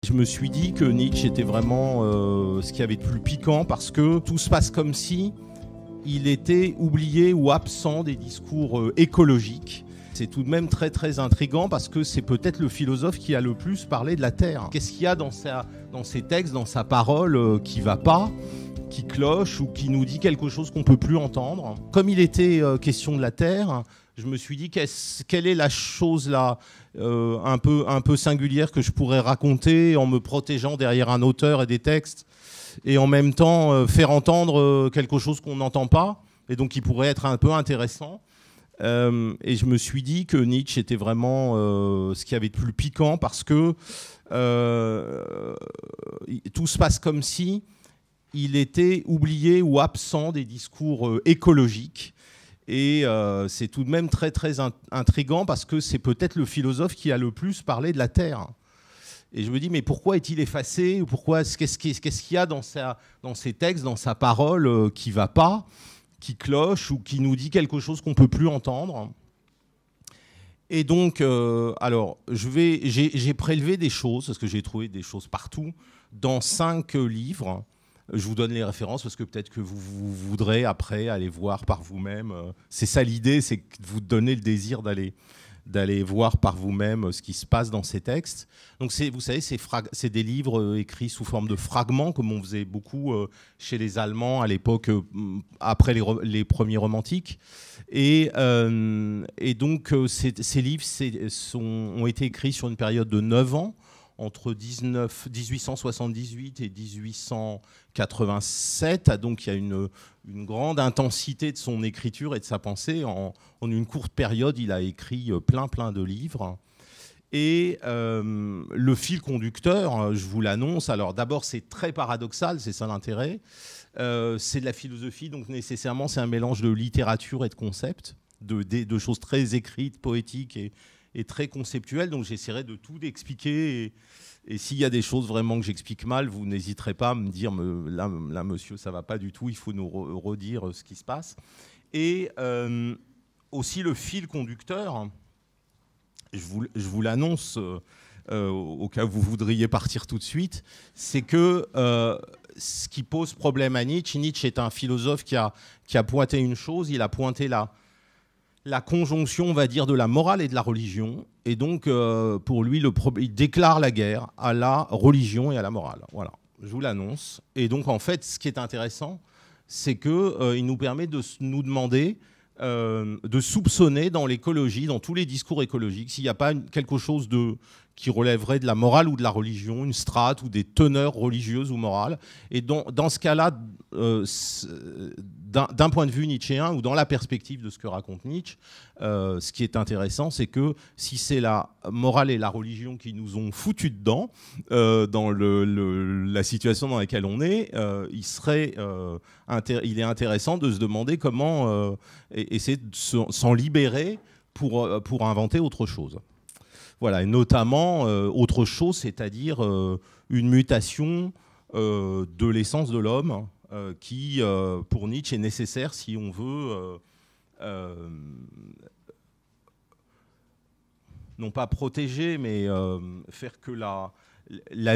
Je me suis dit que Nietzsche était vraiment ce qu'il y avait de plus piquant parce que tout se passe comme si il était oublié ou absent des discours écologiques. C'est tout de même très très intriguant parce que c'est peut-être le philosophe qui a le plus parlé de la Terre. Qu'est-ce qu'il y a dans ses textes, dans sa parole qui va pas, qui cloche ou qui nous dit quelque chose qu'on peut plus entendre? Comme il était question de la Terre, je me suis dit quelle est la chose là un peu singulière que je pourrais raconter en me protégeant derrière un auteur et des textes et en même temps faire entendre quelque chose qu'on n'entend pas et donc qui pourrait être un peu intéressant. Et je me suis dit que Nietzsche était vraiment ce qu'il y avait de plus piquant parce que tout se passe comme si il était oublié ou absent des discours écologiques. Et c'est tout de même très très intriguant parce que c'est peut-être le philosophe qui a le plus parlé de la Terre. Et je me dis, mais pourquoi est-il effacé? Qu'est-ce qu'il y a dans ses textes, dans sa parole qui ne va pas, qui cloche ou qui nous dit quelque chose qu'on ne peut plus entendre? Et donc, alors, j'ai prélevé des choses, parce que j'ai trouvé des choses partout, dans 5 livres. Je vous donne les références parce que peut-être que vous voudrez après aller voir par vous-même. C'est ça l'idée, c'est de vous donner le désir d'aller voir par vous-même ce qui se passe dans ces textes. Donc vous savez, c'est des livres écrits sous forme de fragments, comme on faisait beaucoup chez les Allemands à l'époque, après les premiers romantiques. Et donc ces livres ont été écrits sur une période de 9 ans, entre 1878 et 1887. Donc il y a une grande intensité de son écriture et de sa pensée. En une courte période, il a écrit plein de livres. Et le fil conducteur, je vous l'annonce, alors d'abord c'est très paradoxal, c'est ça l'intérêt. C'est de la philosophie, donc nécessairement c'est un mélange de littérature et de concepts, de choses très écrites, poétiques et très conceptuel, donc j'essaierai de tout expliquer. Et s'il y a des choses vraiment que j'explique mal, vous n'hésiterez pas à me dire là, monsieur, ça ne va pas du tout, il faut nous redire ce qui se passe. Et aussi le fil conducteur, je vous l'annonce au cas où vous voudriez partir tout de suite, c'est que ce qui pose problème à Nietzsche est un philosophe qui a pointé une chose, il a pointé la conjonction, on va dire, de la morale et de la religion. Et donc, pour lui, il déclare la guerre à la religion et à la morale. Voilà, je vous l'annonce. Et donc, en fait, ce qui est intéressant, c'est qu'il nous permet de nous demander, de soupçonner dans l'écologie, dans tous les discours écologiques, s'il n'y a pas quelque chose qui relèverait de la morale ou de la religion, une strate ou des teneurs religieuses ou morales. Et dans ce cas-là, d'un point de vue nietzschéen ou dans la perspective de ce que raconte Nietzsche, ce qui est intéressant, c'est que si c'est la morale et la religion qui nous ont foutu dedans, dans la situation dans laquelle on est, il est intéressant de se demander comment essayer de s'en libérer pour inventer autre chose. Voilà, et notamment autre chose, c'est-à-dire une mutation de l'essence de l'homme qui, pour Nietzsche, est nécessaire si on veut non pas protéger, mais faire que la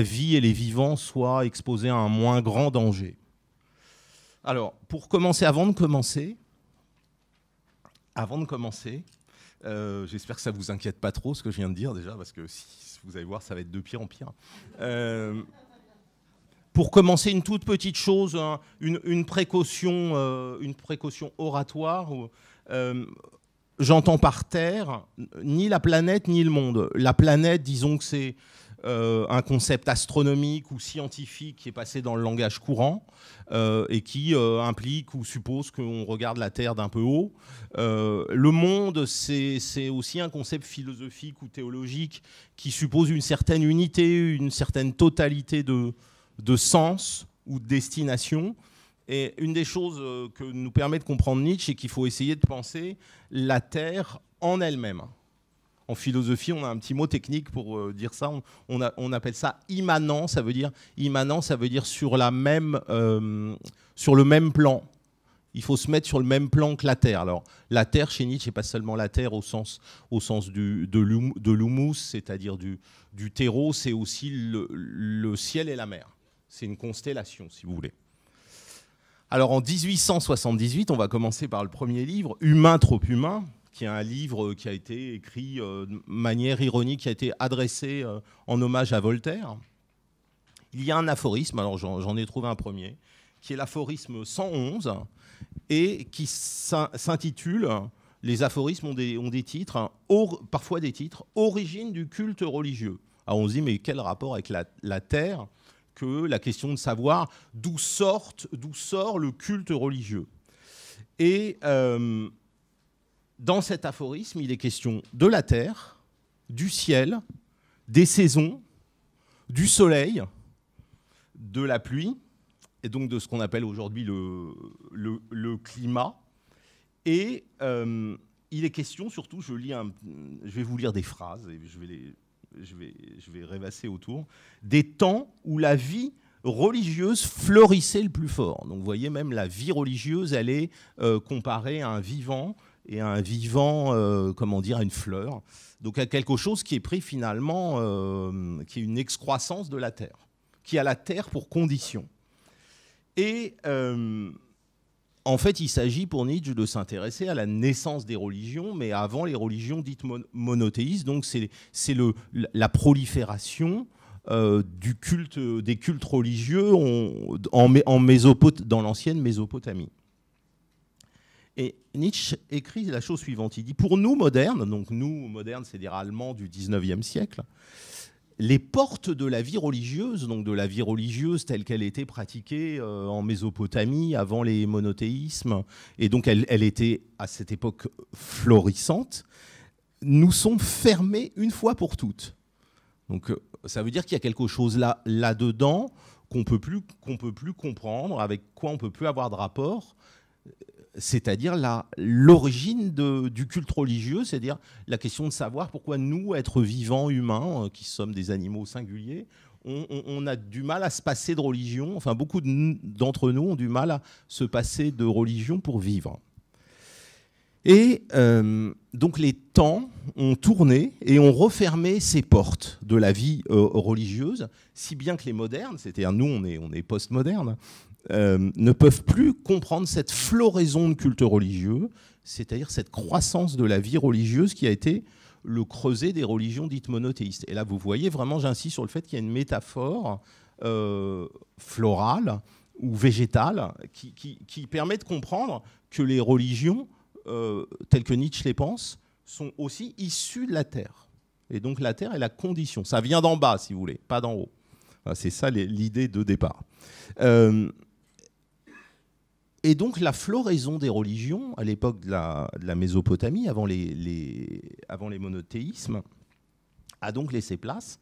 vie et les vivants soient exposés à un moins grand danger. Alors, pour commencer, avant de commencer, j'espère que ça ne vous inquiète pas trop ce que je viens de dire déjà, parce que vous allez voir, ça va être de pire en pire. Pour commencer, une toute petite chose, hein, une précaution oratoire. J'entends par terre ni la planète ni le monde. La planète, disons que c'est un concept astronomique ou scientifique qui est passé dans le langage courant et qui implique ou suppose qu'on regarde la Terre d'un peu haut. Le monde, c'est aussi un concept philosophique ou théologique qui suppose une certaine unité, une certaine totalité de sens ou de destination. Et une des choses que nous permet de comprendre Nietzsche, c'est qu'il faut essayer de penser la Terre en elle-même. En philosophie, on a un petit mot technique pour dire ça. On appelle ça immanent. Ça veut dire sur le même plan. il faut se mettre sur le même plan que la Terre. Alors, la Terre, chez Nietzsche, c'est pas seulement la Terre au sens de l'humus, c'est-à-dire du terreau, c'est aussi le ciel et la mer. C'est une constellation, si vous voulez. Alors, en 1878, on va commencer par le premier livre, Humain, trop humain, qui est un livre qui a été écrit de manière ironique, qui a été adressé en hommage à Voltaire. Il y a un aphorisme, alors j'en ai trouvé un premier, qui est l'aphorisme 111, et qui s'intitule, les aphorismes ont des titres, parfois des titres, « Origine du culte religieux ». Alors on se dit, mais quel rapport avec la Terre que la question de savoir d'où sort le culte religieux. Et dans cet aphorisme, il est question de la Terre, du ciel, des saisons, du soleil, de la pluie, et donc de ce qu'on appelle aujourd'hui le climat. Et il est question, surtout, je vais vous lire des phrases, et je vais rêvasser autour, des temps où la vie religieuse fleurissait le plus fort. Donc vous voyez, même la vie religieuse, elle est comparée à un vivant, et à un vivant, comment dire, à une fleur. Donc à quelque chose qui est pris finalement, qui est une excroissance de la Terre, qui a la Terre pour condition. Et en fait, il s'agit pour Nietzsche de s'intéresser à la naissance des religions, mais avant les religions dites monothéistes. Donc c'est la prolifération des cultes religieux dans l'ancienne Mésopotamie. Et Nietzsche écrit la chose suivante. Il dit, pour nous modernes, donc nous modernes, c'est-à-dire allemands du 19e siècle, les portes de la vie religieuse, donc de la vie religieuse telle qu'elle était pratiquée en Mésopotamie avant les monothéismes, et donc elle était à cette époque florissante, nous sont fermées une fois pour toutes. Donc ça veut dire qu'il y a quelque chose là-dedans qu'on peut plus comprendre, avec quoi on peut plus avoir de rapport. C'est-à-dire l'origine du culte religieux, c'est-à-dire la question de savoir pourquoi nous, êtres vivants, humains, qui sommes des animaux singuliers, on a du mal à se passer de religion. Enfin, beaucoup d'entre nous ont du mal à se passer de religion pour vivre. Et donc les temps ont tourné et ont refermé ces portes de la vie religieuse, si bien que les modernes, c'est-à-dire nous, on est post-modernes, ne peuvent plus comprendre cette floraison de culte religieux, c'est-à-dire cette croissance de la vie religieuse qui a été le creuset des religions dites monothéistes. Et là, vous voyez, vraiment, j'insiste sur le fait qu'il y a une métaphore florale ou végétale qui permet de comprendre que les religions, telles que Nietzsche les pense, sont aussi issues de la Terre. Et donc la Terre est la condition. Ça vient d'en bas, si vous voulez, pas d'en haut. Enfin, c'est ça l'idée de départ. Et donc la floraison des religions, à l'époque de la Mésopotamie, avant les monothéismes, a donc laissé place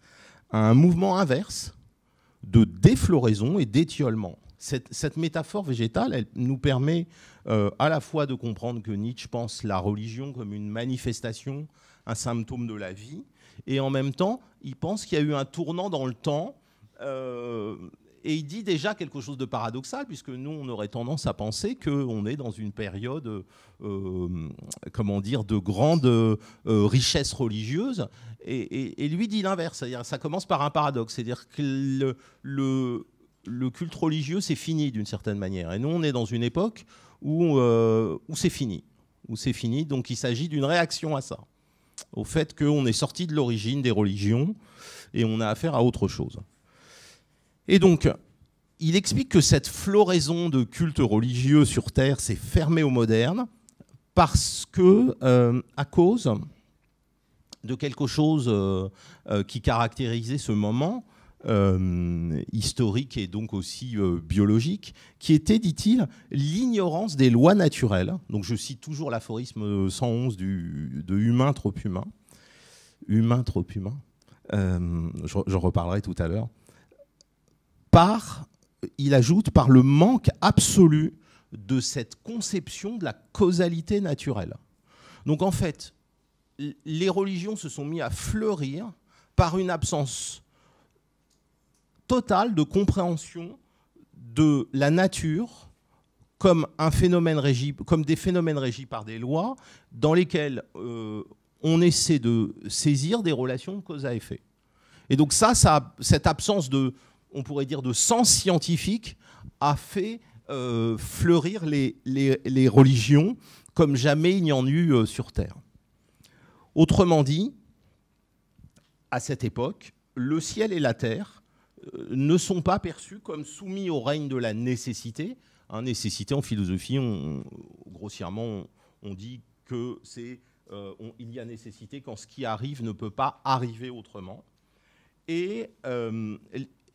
à un mouvement inverse de défloraison et d'étiolement. Cette métaphore végétale, elle nous permet à la fois de comprendre que Nietzsche pense la religion comme une manifestation, un symptôme de la vie, et en même temps, il pense qu'il y a eu un tournant dans le temps. Et il dit déjà quelque chose de paradoxal, puisque nous, on aurait tendance à penser qu'on est dans une période comment dire, de grande richesse religieuse. Et lui dit l'inverse, c'est-à-dire ça commence par un paradoxe, c'est-à-dire que le culte religieux, c'est fini d'une certaine manière. Et nous, on est dans une époque où c'est fini. Donc il s'agit d'une réaction à ça, au fait qu'on est sorti de l'origine des religions et on a affaire à autre chose. Et donc, il explique que cette floraison de culte religieux sur Terre s'est fermée aux modernes parce que, à cause de quelque chose qui caractérisait ce moment historique et donc aussi biologique, qui était, dit-il, l'ignorance des lois naturelles. Donc, je cite toujours l'aphorisme 111 de Humain, trop humain. Humain, trop humain. J'en reparlerai tout à l'heure. Il ajoute, par le manque absolu de cette conception de la causalité naturelle. Donc en fait, les religions se sont mises à fleurir par une absence totale de compréhension de la nature comme des phénomènes régis par des lois dans lesquelles on essaie de saisir des relations de cause à effet. Et donc cette absence on pourrait dire, de sens scientifique a fait fleurir les religions comme jamais il n'y en eut sur Terre. Autrement dit, à cette époque, le ciel et la terre ne sont pas perçus comme soumis au règne de la nécessité. Nécessité en philosophie, grossièrement, on dit que il y a nécessité quand ce qui arrive ne peut pas arriver autrement. Et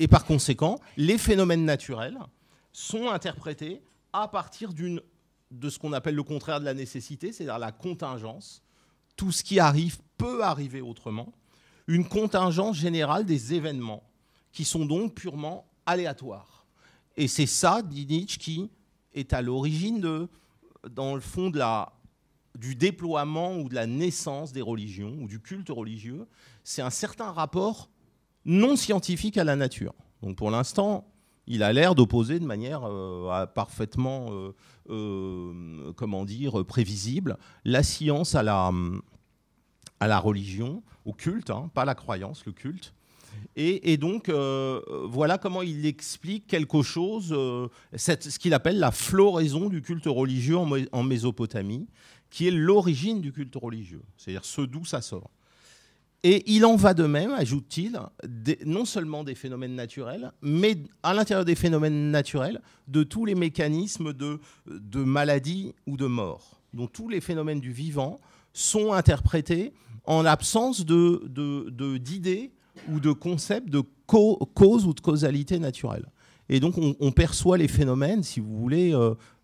par conséquent, les phénomènes naturels sont interprétés à partir de ce qu'on appelle le contraire de la nécessité, c'est-à-dire la contingence. Tout ce qui arrive peut arriver autrement. Une contingence générale des événements qui sont donc purement aléatoires. Et c'est ça, dit Nietzsche, qui est à l'origine, dans le fond, du déploiement ou de la naissance des religions ou du culte religieux. C'est un certain rapport non scientifique à la nature. Donc pour l'instant, il a l'air d'opposer de manière parfaitement prévisible la science à la religion, au culte, pas la croyance, le culte. Et donc, voilà comment il explique quelque chose, ce qu'il appelle la floraison du culte religieux en Mésopotamie, qui est l'origine du culte religieux, c'est-à-dire ce d'où ça sort. Et il en va de même, ajoute-t-il, non seulement des phénomènes naturels, mais à l'intérieur des phénomènes naturels, de tous les mécanismes de maladie ou de mort. Donc tous les phénomènes du vivant sont interprétés en l'absence d'idées ou de concepts de cause ou de causalité naturelle. Et donc on perçoit les phénomènes, si vous voulez,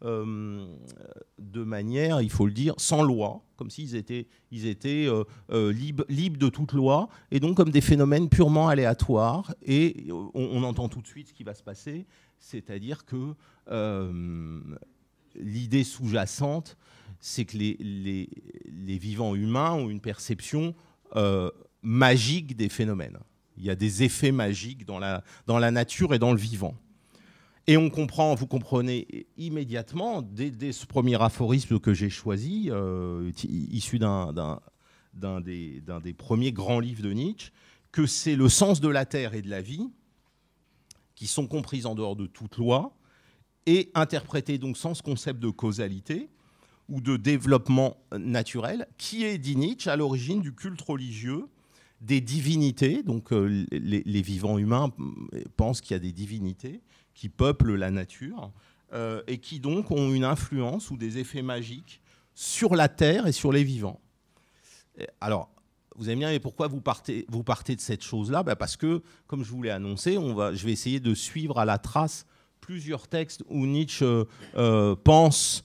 de manière, il faut le dire, sans loi, comme s'ils étaient libres de toute loi, et donc comme des phénomènes purement aléatoires. Et on entend tout de suite ce qui va se passer, c'est-à-dire que l'idée sous-jacente, c'est que les vivants humains ont une perception magique des phénomènes. Il y a des effets magiques dans la nature et dans le vivant. Et vous comprenez immédiatement, dès ce premier aphorisme que j'ai choisi, issu d'un des premiers grands livres de Nietzsche, que c'est le sens de la terre et de la vie qui sont comprises en dehors de toute loi et interprétées donc sans ce concept de causalité ou de développement naturel, qui est, dit Nietzsche, à l'origine du culte religieux des divinités. Donc les vivants humains pensent qu'il y a des divinités qui peuplent la nature et qui donc ont une influence ou des effets magiques sur la terre et sur les vivants. Alors, vous allez me dire, mais pourquoi vous partez de cette chose-là ? Parce que, comme je vous l'ai annoncé, je vais essayer de suivre à la trace plusieurs textes où Nietzsche pense,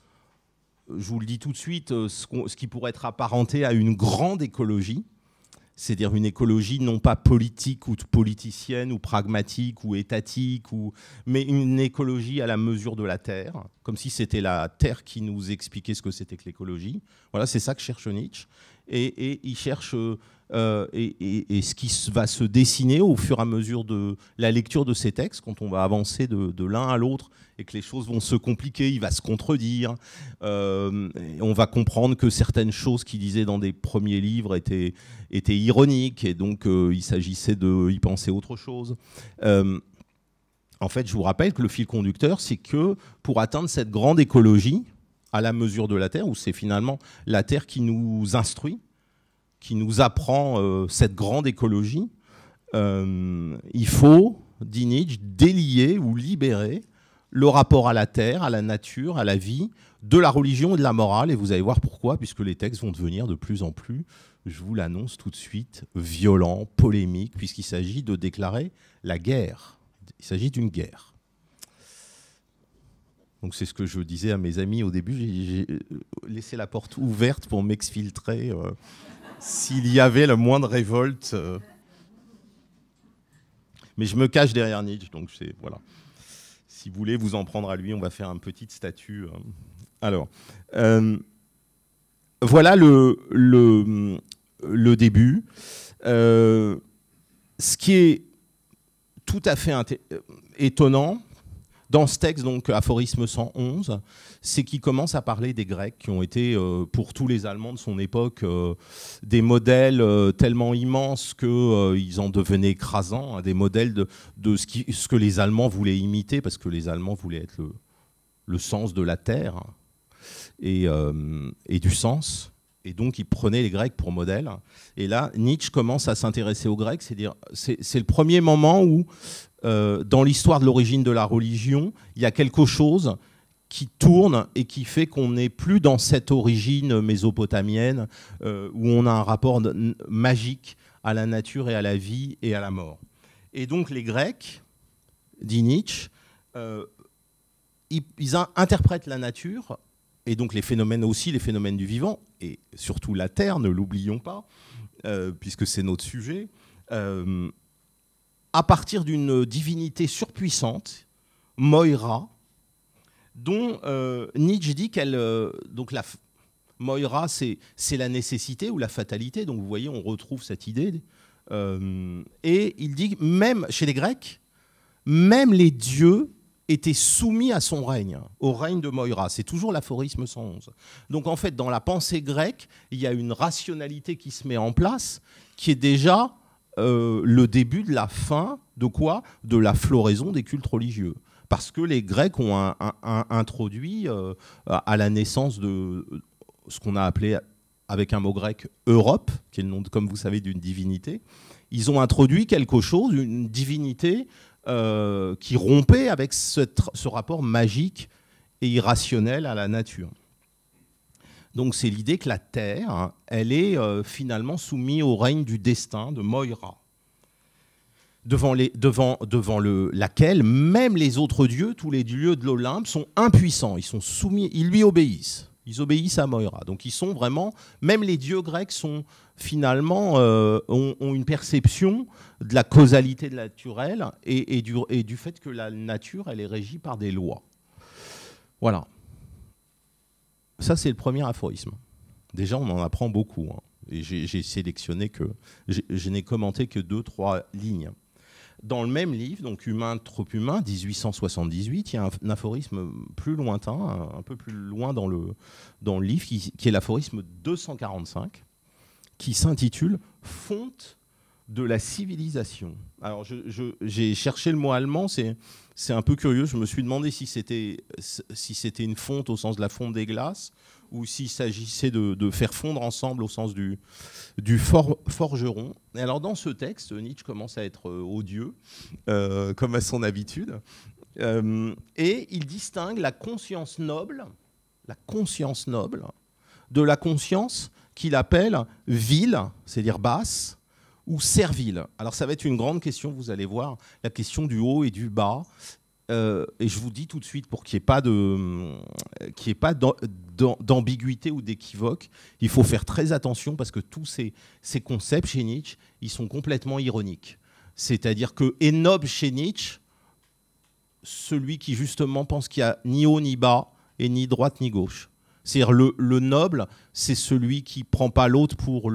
je vous le dis tout de suite, ce qui pourrait être apparenté à une grande écologie, c'est-à-dire une écologie non pas politique ou politicienne ou pragmatique ou étatique, mais une écologie à la mesure de la Terre, comme si c'était la Terre qui nous expliquait ce que c'était que l'écologie. Voilà, c'est ça que cherche Nietzsche. Et il cherche et ce qui va se dessiner au fur et à mesure de la lecture de ces textes, quand on va avancer de l'un à l'autre et que les choses vont se compliquer, il va se contredire. On va comprendre que certaines choses qu'il disait dans des premiers livres étaient ironiques et donc il s'agissait d'y penser autre chose. En fait, je vous rappelle que le fil conducteur, c'est que pour atteindre cette grande écologie à la mesure de la Terre, où c'est finalement la Terre qui nous instruit, qui nous apprend cette grande écologie, il faut, dit Nietzsche, délier ou libérer le rapport à la terre, à la nature, à la vie, de la religion et de la morale. Et vous allez voir pourquoi, puisque les textes vont devenir de plus en plus, je vous l'annonce tout de suite, violents, polémiques, puisqu'il s'agit de déclarer la guerre. Il s'agit d'une guerre. Donc c'est ce que je disais à mes amis au début, j'ai laissé la porte ouverte pour m'exfiltrer s'il y avait la moindre révolte. Mais je me cache derrière Nietzsche, donc voilà. Si vous voulez vous en prendre à lui, on va faire une petite statue. Alors, voilà le début. Ce qui est tout à fait étonnant dans ce texte, donc aphorisme 111, c'est qu'il commence à parler des Grecs qui ont été, pour tous les Allemands de son époque, des modèles tellement immenses qu'ils en devenaient écrasants, hein, des modèles de ce que les Allemands voulaient imiter, parce que les Allemands voulaient être le sens de la terre, hein, et du sens. Et donc, il prenait les Grecs pour modèle. Et là, Nietzsche commence à s'intéresser aux Grecs. C'est le premier moment où, dans l'histoire de l'origine de la religion, il y a quelque chose qui tourne et qui fait qu'on n'est plus dans cette origine mésopotamienne où on a un rapport magique à la nature et à la vie et à la mort. Et donc, les Grecs, dit Nietzsche, ils interprètent la nature, et donc les phénomènes aussi, les phénomènes du vivant, et surtout la Terre, ne l'oublions pas, puisque c'est notre sujet, à partir d'une divinité surpuissante, Moira, dont Nietzsche dit qu'elle... Moira, c'est la nécessité ou la fatalité, donc vous voyez, on retrouve cette idée. Et il dit, même chez les Grecs, même les dieux étaient soumis à son règne, au règne de Moira. C'est toujours l'aphorisme 111. Donc en fait, dans la pensée grecque, il y a une rationalité qui se met en place, qui est déjà le début de la fin de quoi ? De la floraison des cultes religieux. Parce que les Grecs ont introduit à la naissance de ce qu'on a appelé, avec un mot grec, Europe, qui est le nom, comme vous savez, d'une divinité. Ils ont introduit quelque chose, une divinité qui rompait avec ce rapport magique et irrationnel à la nature. Donc c'est l'idée que la Terre, hein, elle est finalement soumise au règne du destin de Moira, devant laquelle même les autres dieux, tous les dieux de l'Olympe, sont impuissants, ils sont soumis, ils lui obéissent. Ils obéissent à Moira. Donc ils sont vraiment, même les dieux grecs sont finalement ont une perception de la causalité de la naturelle et du fait que la nature, elle est régie par des lois. Voilà. Ça, c'est le premier aphorisme. Déjà, on en apprend beaucoup, hein. Et j'ai sélectionné que... Je n'ai commenté que 2-3 lignes. Dans le même livre, donc Humain, trop humain, 1878, il y a un aphorisme plus lointain, un peu plus loin dans le livre, qui est l'aphorisme 245, qui s'intitule « Fonte de la civilisation ». Alors, j'ai cherché le mot allemand, c'est un peu curieux. Je me suis demandé si c'était une fonte au sens de la fonte des glaces ou s'il s'agissait de faire fondre ensemble au sens du forgeron. Et alors, dans ce texte, Nietzsche commence à être odieux, comme à son habitude, et il distingue la conscience noble de la conscience qu'il appelle vile, c'est-à-dire basse, ou servile. Alors ça va être une grande question, vous allez voir, la question du haut et du bas. Et je vous dis tout de suite, pour qu'il n'y ait pas d'ambiguïté ou d'équivoque, il faut faire très attention parce que tous ces concepts chez Nietzsche, ils sont complètement ironiques. C'est-à-dire que est noble chez Nietzsche celui qui justement pense qu'il n'y a ni haut ni bas et ni droite ni gauche. C'est-à-dire le noble, c'est celui qui ne prend pas l'autre pour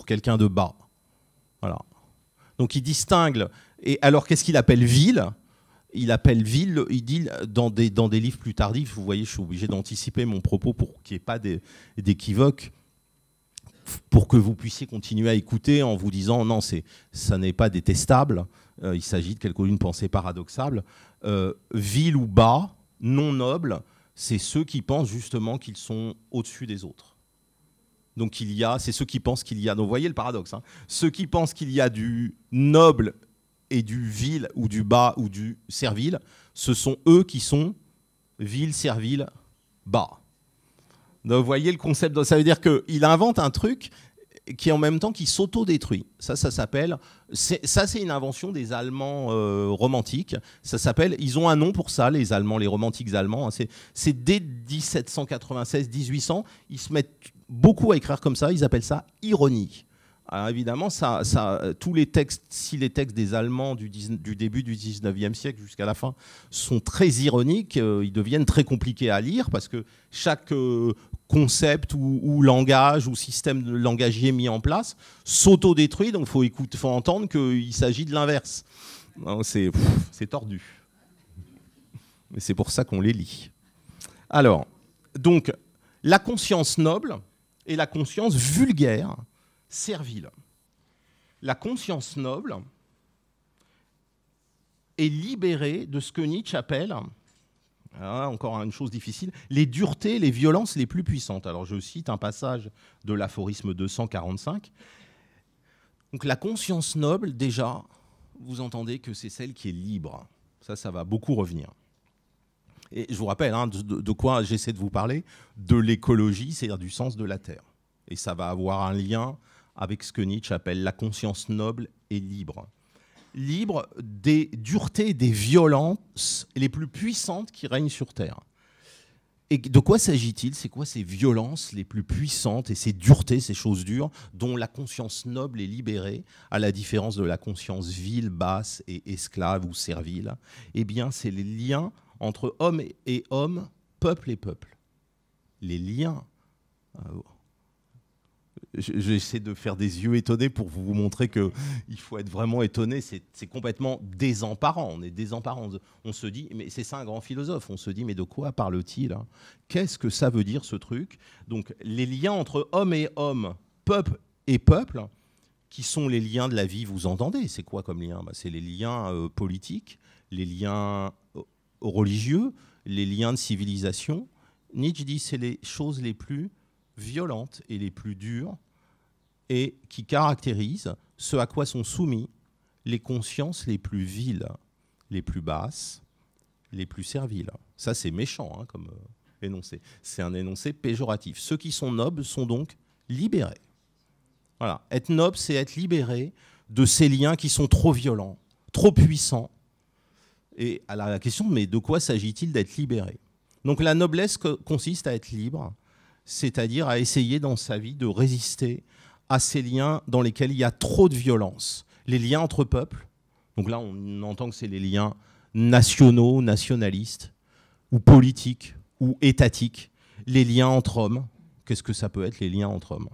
quelqu'un de bas. Voilà. Donc il distingue. Et alors qu'est-ce qu'il appelle vil ? Il appelle vil, il dit dans des livres plus tardifs, vous voyez, je suis obligé d'anticiper mon propos pour qu'il n'y ait pas d'équivoque, pour que vous puissiez continuer à écouter en vous disant non, ça n'est pas détestable, il s'agit d'une pensée paradoxale. Vil ou bas, non noble, c'est ceux qui pensent justement qu'ils sont au-dessus des autres. Donc c'est ceux qui pensent qu'il y a, donc vous voyez le paradoxe, hein, ceux qui pensent qu'il y a du noble et du vil ou du bas ou du servile, ce sont eux qui sont vil, servile, bas. Donc vous voyez le concept, ça veut dire qu'il invente un truc qui en même temps qui s'auto-détruit. Ça s'appelle, c'est une invention des Allemands romantiques. Ça s'appelle, ils ont un nom pour ça, les Allemands, les romantiques allemands. Hein, c'est dès 1796-1800, ils se mettent beaucoup à écrire comme ça. Ils appellent ça ironie. Alors évidemment, tous les textes, si les textes des Allemands du début du 19e siècle jusqu'à la fin sont très ironiques, ils deviennent très compliqués à lire parce que chaque concept ou langage ou système de langagier mis en place s'auto-détruit, donc il faut entendre qu'il s'agit de l'inverse. C'est tordu. Mais c'est pour ça qu'on les lit. Alors, donc, la conscience noble et la conscience vulgaire, servile. La conscience noble est libérée de ce que Nietzsche appelle, encore une chose difficile, les duretés, les violences les plus puissantes. Alors je cite un passage de l'aphorisme 245. Donc la conscience noble, déjà, vous entendez que c'est celle qui est libre. Ça va beaucoup revenir. Et je vous rappelle de quoi j'essaie de vous parler, de l'écologie, c'est-à-dire du sens de la Terre. Et ça va avoir un lien avec ce que Nietzsche appelle la conscience noble et libre. Libre des duretés, des violences les plus puissantes qui règnent sur Terre. Et de quoi s'agit-il? C'est quoi ces violences les plus puissantes et ces duretés, ces choses dures, dont la conscience noble est libérée, à la différence de la conscience vile, basse et esclave ou servile? Eh bien, c'est les liens entre homme et homme, peuple et peuple. Les liens. J'essaie de faire des yeux étonnés pour vous montrer qu'il faut être vraiment étonné. C'est complètement désemparant. On est désemparant. On se dit, mais c'est ça un grand philosophe. On se dit, mais de quoi parle-t-il? Qu'est-ce que ça veut dire ce truc? Donc les liens entre homme et homme, peuple et peuple, qui sont les liens de la vie, vous entendez? C'est quoi comme lien? C'est les liens politiques, les liens religieux, les liens de civilisation. Nietzsche dit c'est les choses les plus violentes et les plus dures et qui caractérisent ce à quoi sont soumis les consciences les plus viles, les plus basses, les plus serviles. Ça, c'est méchant comme énoncé. C'est un énoncé péjoratif. Ceux qui sont nobles sont donc libérés. Voilà. Être noble, c'est être libéré de ces liens qui sont trop violents, trop puissants. Et à la question, mais de quoi s'agit-il d'être libéré? Donc la noblesse consiste à être libre, c'est-à-dire à essayer dans sa vie de résister à ces liens dans lesquels il y a trop de violence. Les liens entre peuples, donc là on entend que c'est les liens nationaux, nationalistes, ou politiques, ou étatiques. Les liens entre hommes, qu'est-ce que ça peut être les liens entre hommes?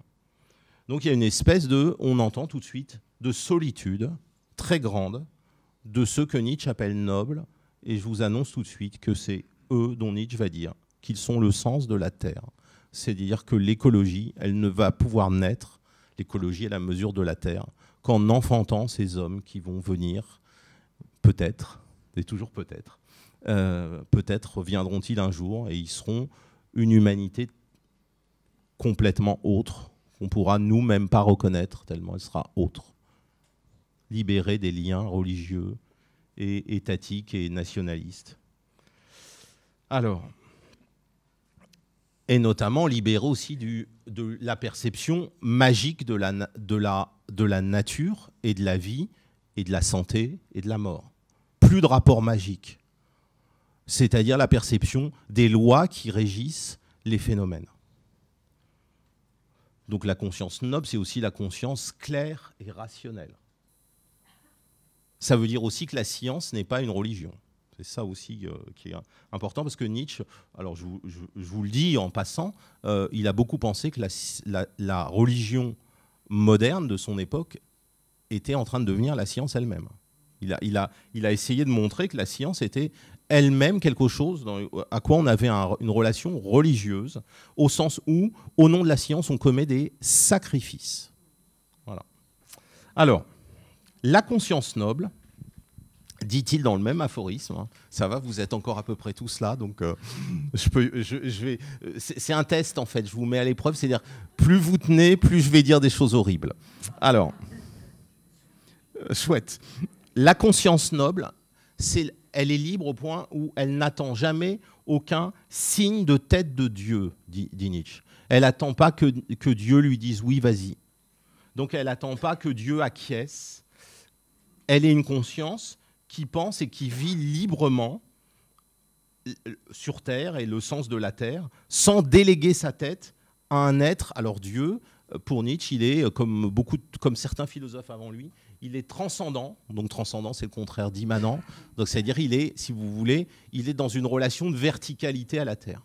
Donc il y a une espèce de, on entend tout de suite, de solitude très grande de ceux que Nietzsche appelle nobles, et je vous annonce tout de suite que c'est eux dont Nietzsche va dire qu'ils sont le sens de la Terre. C'est-à-dire que l'écologie, elle ne va pouvoir naître, l'écologie est la mesure de la Terre, qu'en enfantant ces hommes qui vont venir, peut-être, et toujours peut-être, peut-être reviendront-ils un jour et ils seront une humanité complètement autre, qu'on pourra nous-mêmes pas reconnaître, tellement elle sera autre, libérée des liens religieux et étatiques et nationalistes. Alors, et notamment libérée aussi de la perception magique de la nature et de la vie et de la santé et de la mort. Plus de rapport magique, c'est-à-dire la perception des lois qui régissent les phénomènes. Donc la conscience noble, c'est aussi la conscience claire et rationnelle. Ça veut dire aussi que la science n'est pas une religion. C'est ça aussi qui est important, parce que Nietzsche, alors je vous le dis en passant, il a beaucoup pensé que la religion moderne de son époque était en train de devenir la science elle-même. Il a essayé de montrer que la science était elle-même quelque chose à quoi on avait une relation religieuse, au sens où, au nom de la science, on commet des sacrifices. Voilà. Alors, la conscience noble, dit-il dans le même aphorisme, ça va, vous êtes encore à peu près tous là, donc c'est un test en fait, je vous mets à l'épreuve, c'est-à-dire plus vous tenez, plus je vais dire des choses horribles. Alors, chouette. La conscience noble, elle est libre au point où elle n'attend jamais aucun signe de tête de Dieu, dit Nietzsche. Elle n'attend pas que Dieu lui dise oui, vas-y. Donc elle n'attend pas que Dieu acquiesce. Elle est une conscience qui pense et qui vit librement sur Terre et le sens de la Terre, sans déléguer sa tête à un être. Alors Dieu, pour Nietzsche, il est, comme certains philosophes avant lui, il est transcendant. Donc transcendant, c'est le contraire d'immanent. Donc c'est-à-dire, il est, si vous voulez, il est dans une relation de verticalité à la Terre.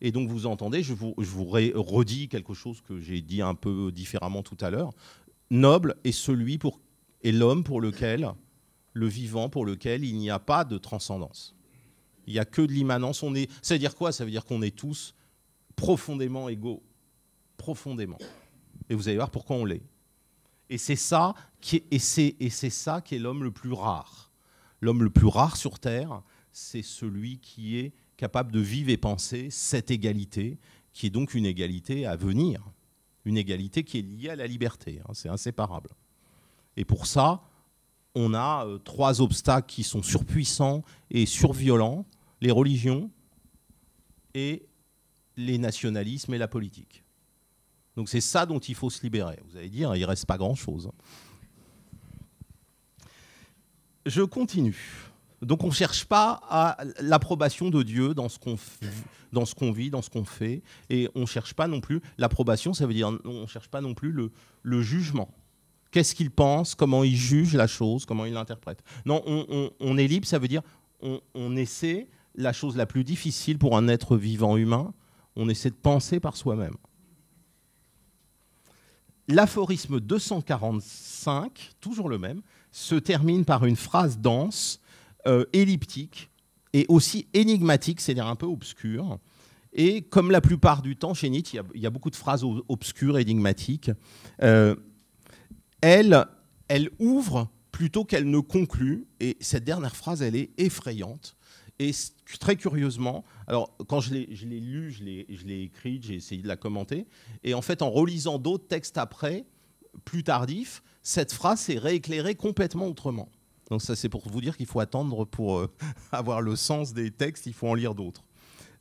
Et donc vous entendez, je vous redis quelque chose que j'ai dit un peu différemment tout à l'heure. Noble est l'homme pour lequel, le vivant pour lequel il n'y a pas de transcendance. Il n'y a que de l'immanence. Ça veut dire quoi? Ça veut dire qu'on est tous profondément égaux. Profondément. Et vous allez voir pourquoi on l'est. Et c'est ça qui est l'homme le plus rare. L'homme le plus rare sur Terre, c'est celui qui est capable de vivre et penser cette égalité, qui est donc une égalité à venir. Une égalité qui est liée à la liberté. C'est inséparable. Et pour ça, on a 3 obstacles qui sont surpuissants et surviolents: les religions et les nationalismes et la politique. Donc c'est ça dont il faut se libérer. Vous allez dire, il ne reste pas grand-chose. Je continue. Donc on ne cherche pas à l'approbation de Dieu dans ce qu'on vit, dans ce qu'on fait. Et on ne cherche pas non plus l'approbation, ça veut dire on ne cherche pas non plus le jugement. Qu'est-ce qu'il pense, comment il juge la chose, comment il l'interprète. Non, on est libre, ça veut dire on essaie, la chose la plus difficile pour un être vivant humain, on essaie de penser par soi-même. L'aphorisme 245, toujours le même, se termine par une phrase dense, elliptique et aussi énigmatique, c'est-à-dire un peu obscure. Et comme la plupart du temps chez Nietzsche, il y a beaucoup de phrases obscures, énigmatiques. Elle ouvre plutôt qu'elle ne conclut. Et cette dernière phrase, elle est effrayante. Et très curieusement, alors quand je l'ai lue, je l'ai écrite, j'ai essayé de la commenter. Et en fait, en relisant d'autres textes après, plus tardifs, cette phrase s'est rééclairée complètement autrement. Donc ça, c'est pour vous dire qu'il faut attendre pour avoir le sens des textes, il faut en lire d'autres.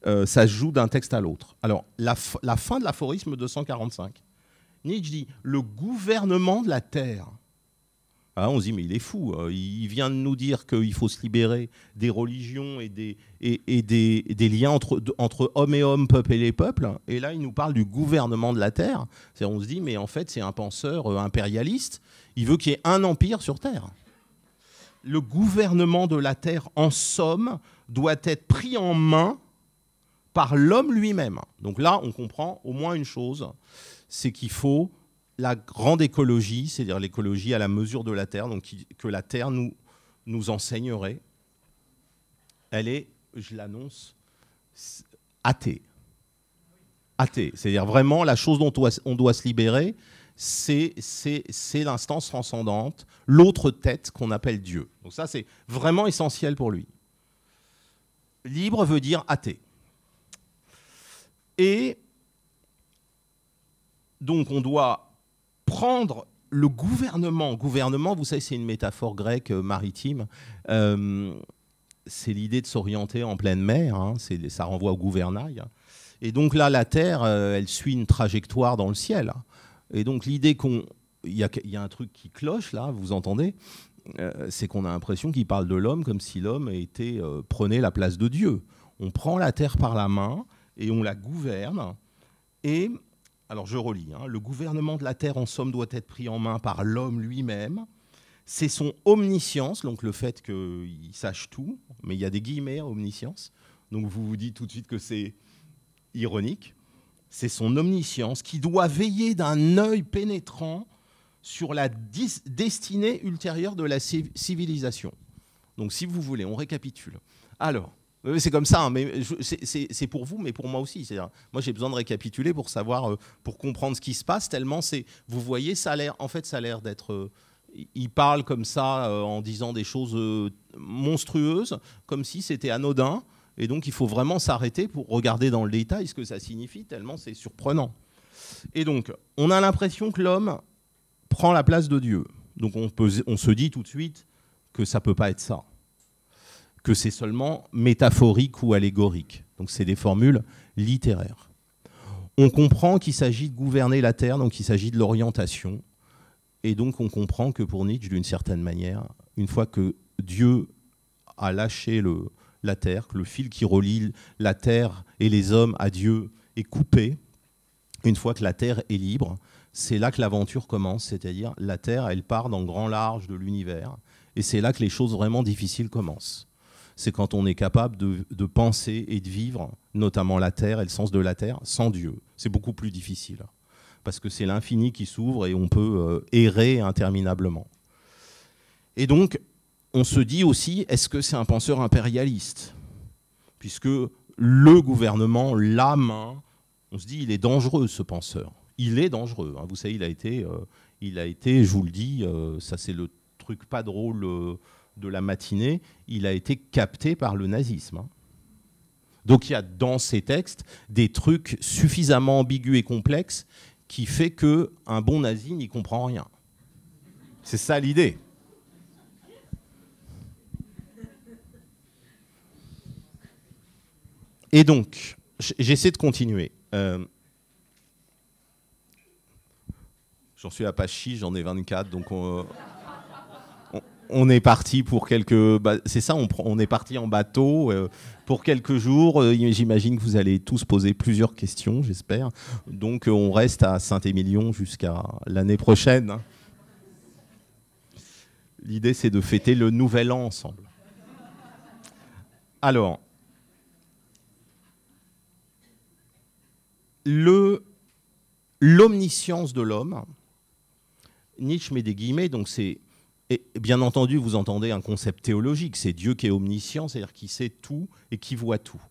Ça se joue d'un texte à l'autre. Alors, la fin de l'aphorisme 245. Nietzsche dit « le gouvernement de la Terre ». Ah, on se dit, mais il est fou. Il vient de nous dire qu'il faut se libérer des religions et des liens entre hommes et hommes, peuple et les peuples. Et là, il nous parle du gouvernement de la Terre. On se dit, mais en fait, c'est un penseur impérialiste. Il veut qu'il y ait un empire sur Terre. Le gouvernement de la Terre, en somme, doit être pris en main par l'homme lui-même. Donc là, on comprend au moins une chose, c'est qu'il faut la grande écologie, c'est-à-dire l'écologie à la mesure de la Terre, donc que la Terre nous enseignerait. Elle est, je l'annonce, athée. Athée, c'est-à-dire vraiment la chose dont on doit se libérer, c'est l'instance transcendante, l'autre tête qu'on appelle Dieu. Donc ça, c'est vraiment essentiel pour lui. Libre veut dire athée. Et donc on doit prendre le gouvernement. Gouvernement, vous savez, c'est une métaphore grecque maritime. C'est l'idée de s'orienter en pleine mer. Ça renvoie au gouvernail. Et donc là, la Terre, elle suit une trajectoire dans le ciel. Et donc l'idée il y a un truc qui cloche, là, vous entendez, c'est qu'on a l'impression qu'il parle de l'homme comme si l'homme prenait la place de Dieu. On prend la Terre par la main et on la gouverne. Et alors je relis, le gouvernement de la Terre en somme doit être pris en main par l'homme lui-même. C'est son omniscience, donc le fait qu'il sache tout, mais il y a des guillemets à omniscience, donc vous vous dites tout de suite que c'est ironique. C'est son omniscience qui doit veiller d'un œil pénétrant sur la destinée ultérieure de la civilisation. Donc si vous voulez, on récapitule. Alors, c'est comme ça, mais c'est pour vous, mais pour moi aussi. Moi, j'ai besoin de récapituler pour savoir, pour comprendre ce qui se passe. Tellement vous voyez, ça a l'air d'être. Il parle comme ça en disant des choses monstrueuses, comme si c'était anodin. Et donc, il faut vraiment s'arrêter pour regarder dans le détail ce que ça signifie. Tellement c'est surprenant. Et donc, on a l'impression que l'homme prend la place de Dieu. Donc, on se dit tout de suite que ça peut pas être ça. Que c'est seulement métaphorique ou allégorique. Donc c'est des formules littéraires. On comprend qu'il s'agit de gouverner la Terre, donc il s'agit de l'orientation. Et donc on comprend que pour Nietzsche, d'une certaine manière, une fois que Dieu a lâché la Terre, que le fil qui relie la Terre et les hommes à Dieu est coupé, une fois que la Terre est libre, c'est là que l'aventure commence, c'est-à-dire la Terre, elle part dans le grand large de l'univers, et c'est là que les choses vraiment difficiles commencent. C'est quand on est capable de penser et de vivre, notamment la Terre et le sens de la Terre, sans Dieu. C'est beaucoup plus difficile, parce que c'est l'infini qui s'ouvre et on peut errer interminablement. Et donc, on se dit aussi, est-ce que c'est un penseur impérialiste ? puisque le gouvernement, la main, on se dit, il est dangereux ce penseur. Il est dangereux. Hein. Vous savez, il a été, je vous le dis, ça c'est le truc pas drôle de la matinée, il a été capté par le nazisme. Hein. Donc il y a dans ces textes des trucs suffisamment ambigus et complexes qui fait qu'un bon nazi n'y comprend rien. C'est ça l'idée. Et donc, j'essaie de continuer. J'en suis à page 6, j'en ai 24, donc on est parti pour quelques... c'est ça, on est parti en bateau pour quelques jours. J'imagine que vous allez tous poser plusieurs questions, j'espère. Donc on reste à Saint-Émilion jusqu'à l'année prochaine. Hein. L'idée, c'est de fêter le Nouvel An ensemble. Alors, l'omniscience de l'homme, Nietzsche met des guillemets, donc c'est... Et bien entendu, vous entendez un concept théologique, c'est Dieu qui est omniscient, c'est-à-dire qui sait tout et qui voit tout.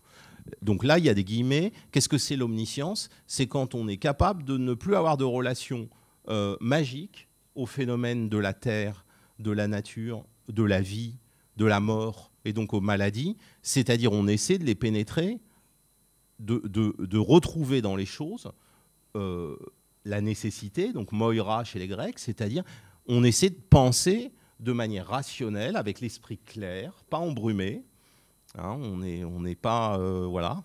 Donc là, il y a des guillemets. Qu'est-ce que c'est l'omniscience? C'est quand on est capable de ne plus avoir de relation magique aux phénomènes de la terre, de la nature, de la vie, de la mort et donc aux maladies. C'est-à-dire on essaie de les pénétrer, de retrouver dans les choses la nécessité, donc moira chez les Grecs, c'est-à-dire on essaie de penser de manière rationnelle, avec l'esprit clair, pas embrumé. Hein, on n'est pas... voilà.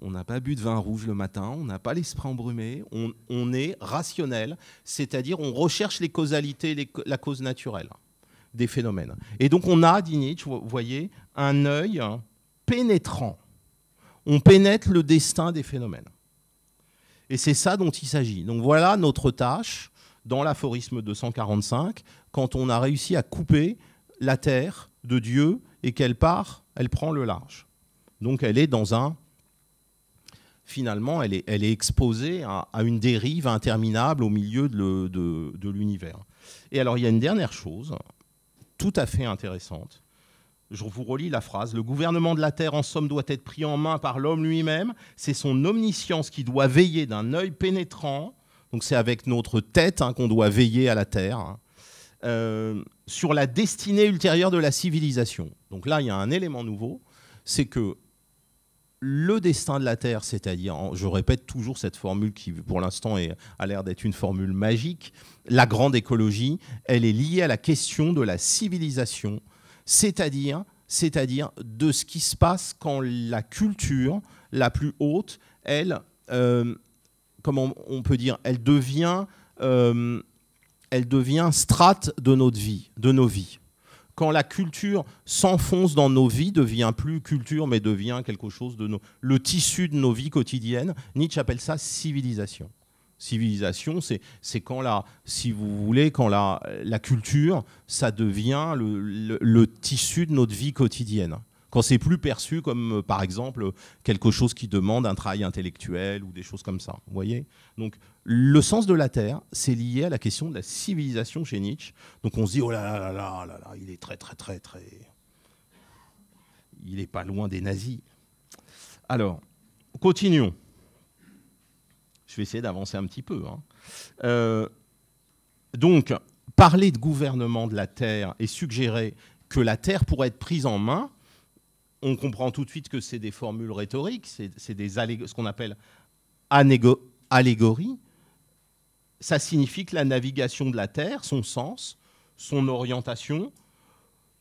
On n'a pas bu de vin rouge le matin, on n'a pas l'esprit embrumé, on est rationnel, c'est-à-dire on recherche les causalités, la cause naturelle des phénomènes. Et donc on a, dit Nietzsche, vous voyez, un œil pénétrant. On pénètre le destin des phénomènes. Et c'est ça dont il s'agit. Donc voilà notre tâche dans l'aphorisme 245, quand on a réussi à couper la terre de Dieu et qu'elle part, elle prend le large. Donc elle est dans un... Finalement, elle est exposée à une dérive interminable au milieu de l'univers. Et alors il y a une dernière chose, tout à fait intéressante. Je vous relis la phrase. Le gouvernement de la Terre, en somme, doit être pris en main par l'homme lui-même. C'est son omniscience qui doit veiller d'un œil pénétrant. Donc c'est avec notre tête qu'on doit veiller à la Terre, sur la destinée ultérieure de la civilisation. Donc là, il y a un élément nouveau, c'est que le destin de la Terre, c'est-à-dire, je répète toujours cette formule qui, pour l'instant, a l'air d'être une formule magique, la grande écologie, elle est liée à la question de la civilisation, c'est-à-dire de ce qui se passe quand la culture la plus haute, elle... comment on peut dire, elle devient strate de notre vie, de nos vies. Quand la culture s'enfonce dans nos vies, devient plus culture, mais devient quelque chose de le tissu de nos vies quotidiennes, Nietzsche appelle ça civilisation. Civilisation, c'est quand si vous voulez, quand la culture, ça devient le tissu de notre vie quotidienne. Quand c'est plus perçu comme, par exemple, quelque chose qui demande un travail intellectuel ou des choses comme ça. Vous voyez ? Donc, le sens de la Terre, c'est lié à la question de la civilisation chez Nietzsche. Donc, on se dit, oh là là là là là, il est très, très, très, très... Il n'est pas loin des nazis. Alors, continuons. Je vais essayer d'avancer un petit peu. Hein. Donc, parler de gouvernement de la Terre et suggérer que la Terre pourrait être prise en main, on comprend tout de suite que c'est des formules rhétoriques, c'est ce qu'on appelle allégorie. Ça signifie que la navigation de la Terre, son sens, son orientation,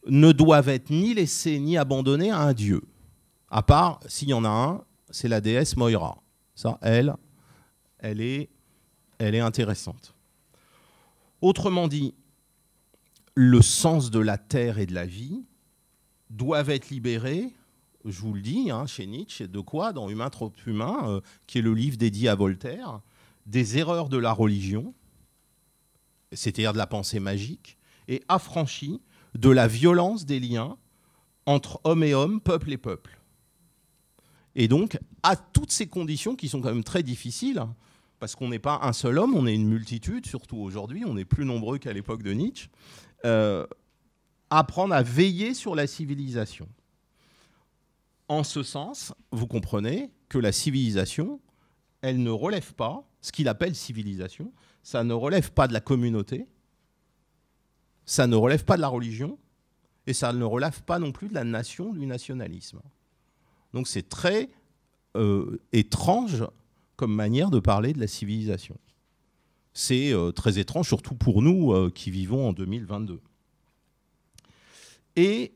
ne doivent être ni laissées ni abandonnées à un dieu. À part, s'il y en a un, c'est la déesse Moira. Ça, elle est intéressante. Autrement dit, le sens de la Terre et de la vie doivent être libérés, je vous le dis, chez Nietzsche, de quoi? Dans Humain trop humain, qui est le livre dédié à Voltaire, des erreurs de la religion, c'est-à-dire de la pensée magique, et affranchis de la violence des liens entre homme et homme, peuple et peuple. Et donc, à toutes ces conditions qui sont quand même très difficiles, parce qu'on n'est pas un seul homme, on est une multitude, surtout aujourd'hui, on est plus nombreux qu'à l'époque de Nietzsche, apprendre à veiller sur la civilisation. En ce sens, vous comprenez que la civilisation, elle ne relève pas, ce qu'il appelle civilisation, ça ne relève pas de la communauté, ça ne relève pas de la religion, et ça ne relève pas non plus de la nation, du nationalisme. Donc c'est très étrange comme manière de parler de la civilisation. C'est très étrange, surtout pour nous qui vivons en 2022. Et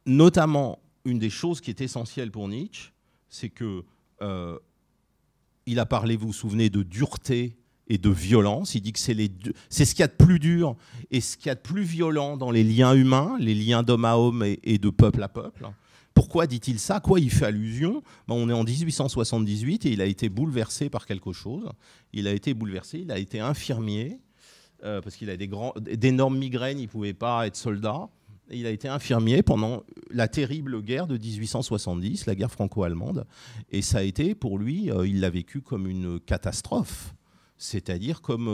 notamment, une des choses qui est essentielle pour Nietzsche, c'est que il a parlé, vous vous souvenez, de dureté et de violence. Il dit que c'est ce qu'il y a de plus dur et ce qu'il y a de plus violent dans les liens humains, les liens d'homme à homme et de peuple à peuple. Pourquoi dit-il ça? À quoi il fait allusion? On est en 1878 et il a été bouleversé par quelque chose. Il a été bouleversé, il a été infirmier, parce qu'il a d'énormes migraines, il ne pouvait pas être soldat. Il a été infirmier pendant la terrible guerre de 1870, la guerre franco-allemande. Et ça a été, pour lui, il l'a vécu comme une catastrophe. C'est-à-dire comme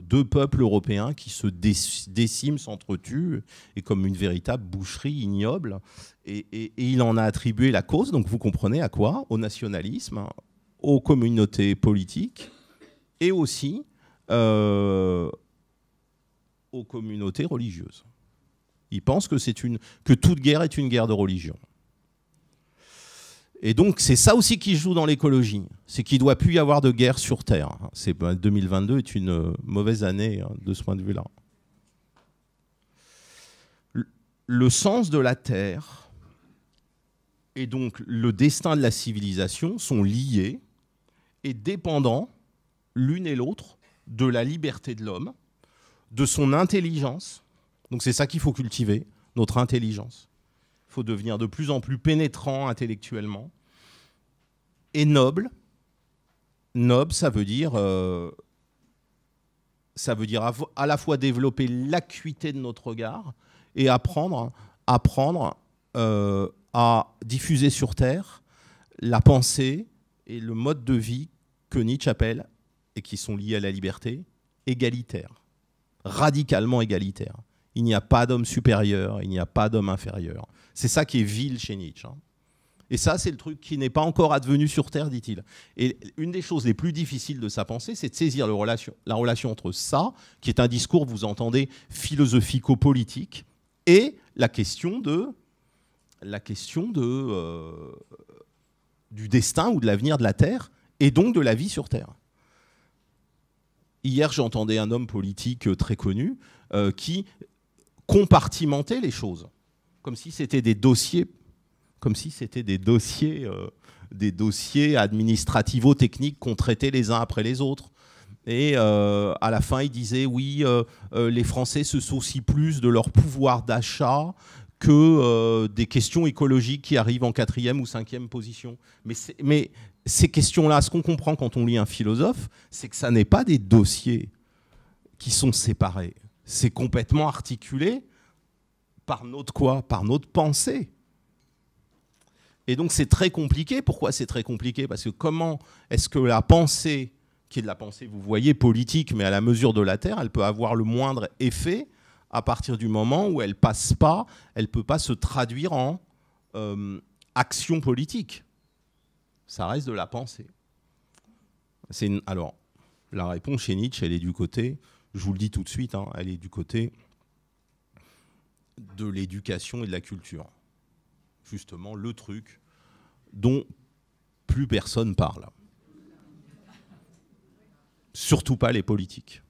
deux peuples européens qui se déciment, s'entretuent, et comme une véritable boucherie ignoble. Et il en a attribué la cause, donc vous comprenez à quoi? Au nationalisme, aux communautés politiques, et aussi aux communautés religieuses. Il pense que toute guerre est une guerre de religion. Et donc, c'est ça aussi qui joue dans l'écologie. C'est qu'il ne doit plus y avoir de guerre sur Terre. 2022 est une mauvaise année de ce point de vue-là. Le sens de la Terre et donc le destin de la civilisation sont liés et dépendants l'une et l'autre de la liberté de l'homme, de son intelligence. Donc c'est ça qu'il faut cultiver, notre intelligence. Il faut devenir de plus en plus pénétrant intellectuellement et noble. Noble, ça veut dire à la fois développer l'acuité de notre regard et apprendre à diffuser sur Terre la pensée et le mode de vie que Nietzsche appelle, et qui sont liés à la liberté, égalitaire, radicalement égalitaire. Il n'y a pas d'homme supérieur, il n'y a pas d'homme inférieur. C'est ça qui est vil chez Nietzsche. Et ça, c'est le truc qui n'est pas encore advenu sur Terre, dit-il. Et une des choses les plus difficiles de sa pensée, c'est de saisir la relation entre ça, qui est un discours, vous entendez, philosophico-politique, et la question du destin ou de l'avenir de la Terre, et donc de la vie sur Terre. Hier, j'entendais un homme politique très connu qui compartimentait les choses, comme si c'était des dossiers, des dossiers administrativo-techniques qu'on traitait les uns après les autres. Et à la fin, il disait, oui, les Français se soucient plus de leur pouvoir d'achat que des questions écologiques qui arrivent en 4e ou 5e position. Mais ces questions-là, ce qu'on comprend quand on lit un philosophe, c'est que ça n'est pas des dossiers qui sont séparés. C'est complètement articulé par notre quoi? Par notre pensée. Et donc c'est très compliqué. Pourquoi c'est très compliqué? Parce que comment est-ce que la pensée, qui est de la pensée, vous voyez, politique, mais à la mesure de la Terre, elle peut avoir le moindre effet à partir du moment où elle ne peut pas se traduire en action politique. Ça reste de la pensée. Alors, la réponse chez Nietzsche, elle est du côté, je vous le dis tout de suite, elle est du côté de l'éducation et de la culture. Justement, le truc dont plus personne parle. Surtout pas les politiques.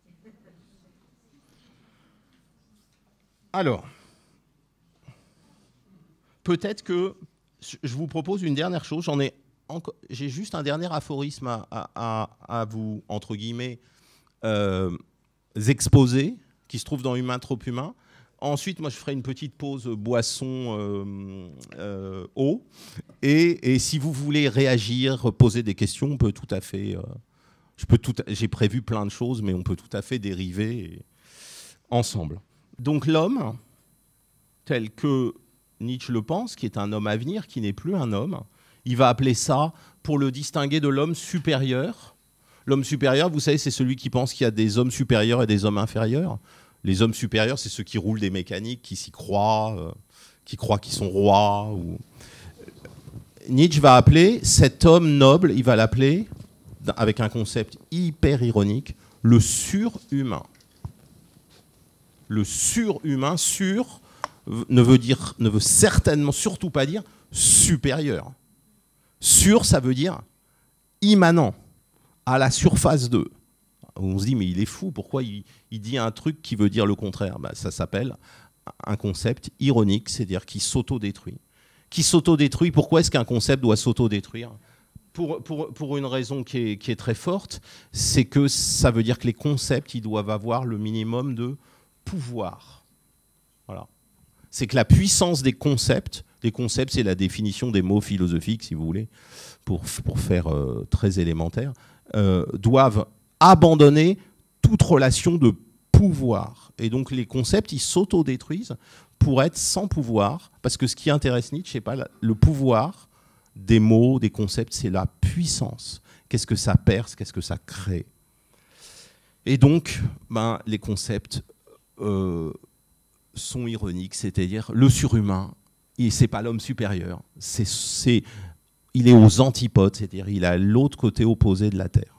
Alors, peut-être que je vous propose une dernière chose. J'ai juste un dernier aphorisme à vous, entre guillemets, exposer, qui se trouve dans Humain trop humain. Ensuite, moi, je ferai une petite pause boisson eau. Et si vous voulez réagir, poser des questions, on peut tout à fait... j'ai prévu plein de choses, mais on peut tout à fait dériver ensemble. Donc l'homme, tel que Nietzsche le pense, qui est un homme à venir, qui n'est plus un homme, il va appeler ça, pour le distinguer de l'homme supérieur. L'homme supérieur, vous savez, c'est celui qui pense qu'il y a des hommes supérieurs et des hommes inférieurs. Les hommes supérieurs, c'est ceux qui roulent des mécaniques, qui s'y croient, qui croient qu'ils sont rois. Nietzsche va appeler cet homme noble, il va l'appeler, avec un concept hyper ironique, le surhumain. Le surhumain, sur ne veut certainement surtout pas dire supérieur. Sur, ça veut dire immanent, à la surface d'eux. On se dit, mais il est fou, pourquoi il dit un truc qui veut dire le contraire? Ça s'appelle un concept ironique, c'est-à-dire qui s'autodétruit. Qui s'autodétruit, pourquoi est-ce qu'un concept doit s'autodétruire? Pour une raison qui est très forte, c'est que ça veut dire que les concepts, ils doivent avoir le minimum de pouvoir. Voilà. C'est que la puissance des concepts, c'est la définition des mots philosophiques, si vous voulez, pour faire très élémentaire, doivent abandonner toute relation de pouvoir. Et donc les concepts, ils s'autodétruisent pour être sans pouvoir, parce que ce qui intéresse Nietzsche, c'est pas le pouvoir des mots, des concepts, c'est la puissance. Qu'est-ce que ça perce, qu'est-ce que ça crée? Et donc, les concepts sont ironiques, c'est-à-dire le surhumain, c'est pas l'homme supérieur, il est aux antipodes, c'est-à-dire il est à l'autre côté opposé de la Terre.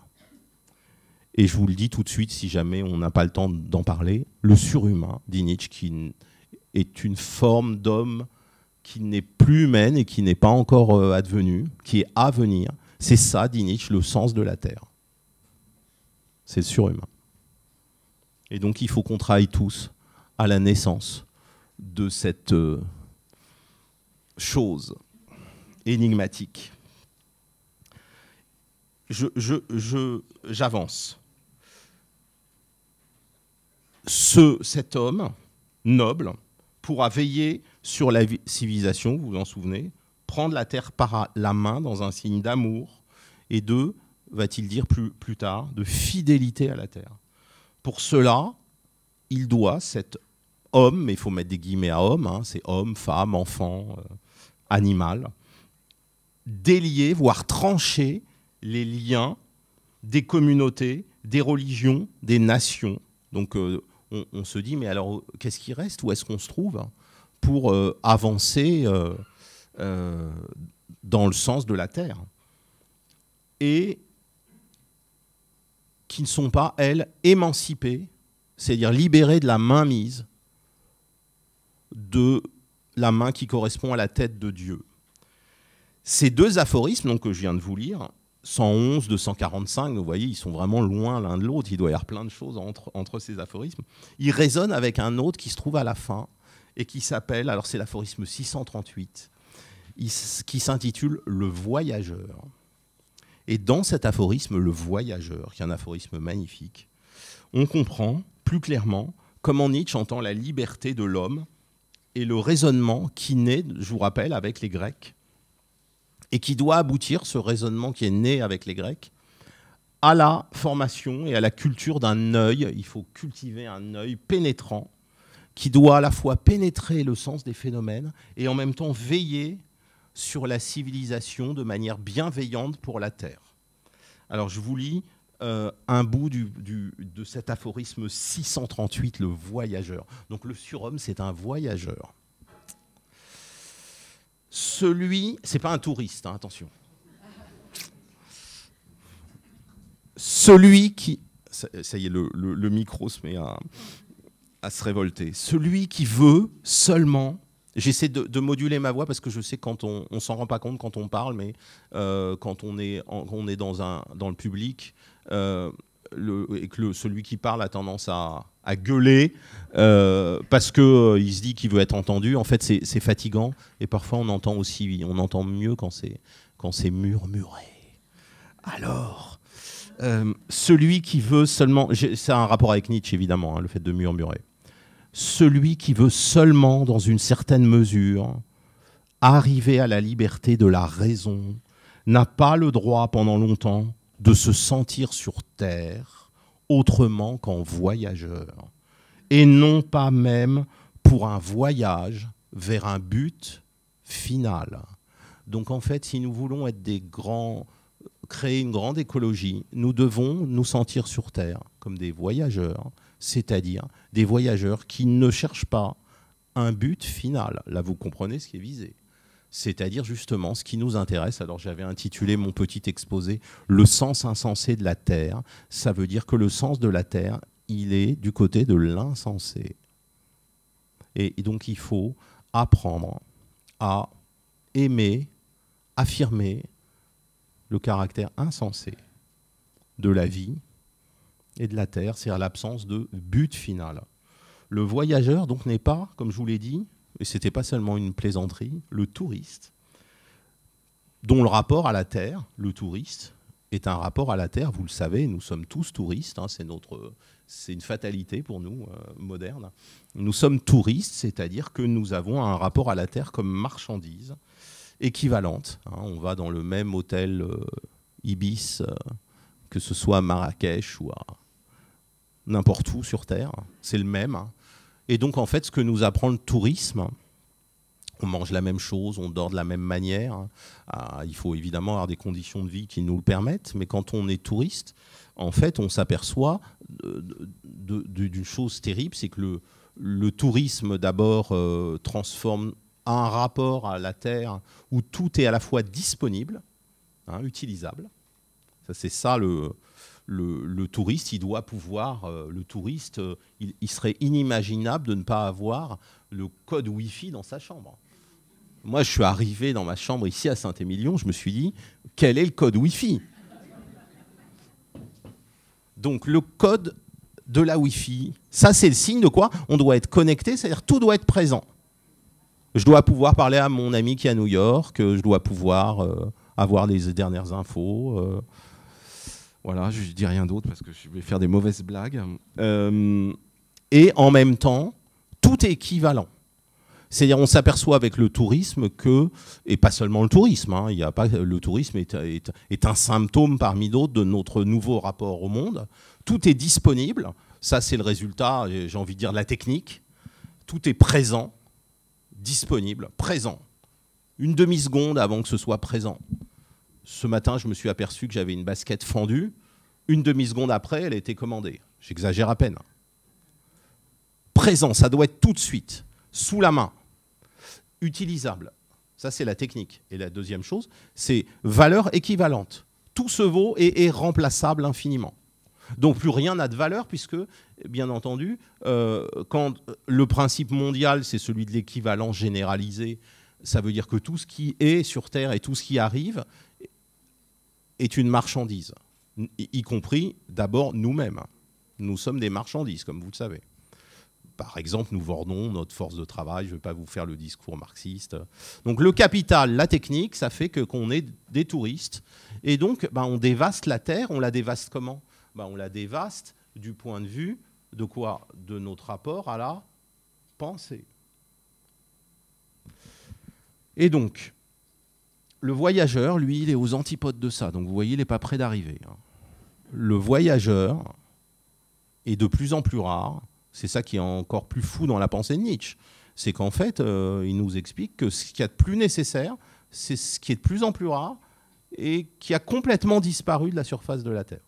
Et je vous le dis tout de suite, si jamais on n'a pas le temps d'en parler, le surhumain, dit Nietzsche, qui est une forme d'homme qui n'est plus humaine et qui n'est pas encore advenue, qui est à venir. C'est ça, dit Nietzsche, le sens de la Terre. C'est le surhumain. Et donc il faut qu'on travaille tous à la naissance de cette chose énigmatique. J'avance. Cet homme noble pourra veiller sur la civilisation, vous vous en souvenez, prendre la terre par la main dans un signe d'amour et va-t-il dire plus tard, de fidélité à la terre. Pour cela, il doit, cet homme, mais il faut mettre des guillemets à homme, c'est homme, femme, enfant, animal, délier, voire trancher les liens des communautés, des religions, des nations. Donc on se dit, mais alors qu'est-ce qui reste? Où est-ce qu'on se trouve pour avancer dans le sens de la Terre? Et qui ne sont pas, elles, émancipées, c'est-à-dire libérées de la mainmise de la main qui correspond à la tête de Dieu. Ces deux aphorismes donc, que je viens de vous lire, 111, 245, vous voyez, ils sont vraiment loin l'un de l'autre, il doit y avoir plein de choses entre ces aphorismes. Ils résonnent avec un autre qui se trouve à la fin et qui s'appelle, alors c'est l'aphorisme 638, qui s'intitule « Le voyageur ». Et dans cet aphorisme, le voyageur, qui est un aphorisme magnifique, on comprend plus clairement comment Nietzsche entend la liberté de l'homme et le raisonnement qui naît, je vous rappelle, avec les Grecs, et qui doit aboutir, ce raisonnement qui est né avec les Grecs, à la formation et à la culture d'un œil. Il faut cultiver un œil pénétrant qui doit à la fois pénétrer le sens des phénomènes et en même temps veiller sur la civilisation de manière bienveillante pour la Terre. Alors je vous lis un bout de cet aphorisme 638, le voyageur. Donc le surhomme, c'est un voyageur. C'est pas un touriste, attention. Celui qui, ça y est, le micro se met à se révolter. Celui qui veut seulement, j'essaie de moduler ma voix parce que je sais quand on s'en rend pas compte quand on parle, mais quand on est dans le public, et que celui qui parle a tendance à gueuler parce qu'il se dit qu'il veut être entendu. En fait, c'est fatigant et parfois on entend mieux quand c'est murmuré. Alors, celui qui veut seulement, c'est un rapport avec Nietzsche évidemment, le fait de murmurer. Celui qui veut seulement, dans une certaine mesure, arriver à la liberté de la raison, n'a pas le droit pendant longtemps de se sentir sur terre autrement qu'en voyageur, et non pas même pour un voyage vers un but final. Donc en fait, si nous voulons être créer une grande écologie, nous devons nous sentir sur terre comme des voyageurs, c'est-à-dire des voyageurs qui ne cherchent pas un but final. Là, vous comprenez ce qui est visé. c'est-à-dire justement ce qui nous intéresse. Alors j'avais intitulé mon petit exposé « Le sens insensé de la Terre ». Ça veut dire que le sens de la Terre, il est du côté de l'insensé. Et donc il faut apprendre à aimer, affirmer le caractère insensé de la vie et de la Terre, c'est-à-dire l'absence de but final. Le voyageur donc n'est pas, comme je vous l'ai dit, et ce n'était pas seulement une plaisanterie, le touriste, dont le rapport à la Terre, le touriste, est un rapport à la Terre, vous le savez, nous sommes tous touristes, hein, c'est une fatalité pour nous, modernes. Nous sommes touristes, c'est-à-dire que nous avons un rapport à la Terre comme marchandise équivalente. Hein, on va dans le même hôtel Ibis, que ce soit à Marrakech ou à n'importe où sur Terre, c'est le même. Et donc en fait, ce que nous apprend le tourisme, on mange la même chose, on dort de la même manière. Il faut évidemment avoir des conditions de vie qui nous le permettent, mais quand on est touriste, en fait, on s'aperçoit d'une chose terrible, c'est que le tourisme d'abord transforme un rapport à la Terre où tout est à la fois disponible, hein, utilisable. C'est ça le touriste, il doit pouvoir, le touriste, il serait inimaginable de ne pas avoir le code Wi-Fi dans sa chambre. Moi, je suis arrivé dans ma chambre ici à Saint-Émilion, je me suis dit, quel est le code Wi-Fi? Donc, le code de la Wi-Fi, ça, c'est le signe de quoi? On doit être connecté, c'est-à-dire tout doit être présent. Je dois pouvoir parler à mon ami qui est à New York, je dois pouvoir avoir les dernières infos. Voilà, je ne dis rien d'autre parce que je vais faire des mauvaises blagues. Et en même temps, tout est équivalent. C'est-à-dire on s'aperçoit avec le tourisme que, et pas seulement le tourisme, hein, le tourisme est un symptôme parmi d'autres de notre nouveau rapport au monde. Tout est disponible, ça c'est le résultat, j'ai envie de dire, de la technique. Tout est présent, disponible, présent. Une demi-seconde avant que ce soit présent. Ce matin, je me suis aperçu que j'avais une basket fendue. Une demi-seconde après, elle a été commandée. J'exagère à peine. Présent, ça doit être tout de suite, sous la main. Utilisable, ça c'est la technique. Et la deuxième chose, c'est valeur équivalente. Tout se vaut et est remplaçable infiniment. Donc plus rien n'a de valeur puisque, bien entendu, quand le principe mondial, c'est celui de l'équivalent généralisé, ça veut dire que tout ce qui est sur Terre et tout ce qui arrive est une marchandise, y compris d'abord nous-mêmes. Nous sommes des marchandises, comme vous le savez. Par exemple, nous vendons notre force de travail, je ne vais pas vous faire le discours marxiste. Donc le capital, la technique, ça fait qu'on est des touristes. Et donc, on dévaste la Terre. On la dévaste comment? On la dévaste du point de vue de quoi? De notre rapport à la pensée. Et donc, le voyageur, lui, il est aux antipodes de ça. Donc vous voyez, il n'est pas près d'arriver. Le voyageur est de plus en plus rare. C'est ça qui est encore plus fou dans la pensée de Nietzsche. C'est qu'en fait, il nous explique que ce qu'il y a de plus nécessaire, c'est ce qui est de plus en plus rare et qui a complètement disparu de la surface de la Terre.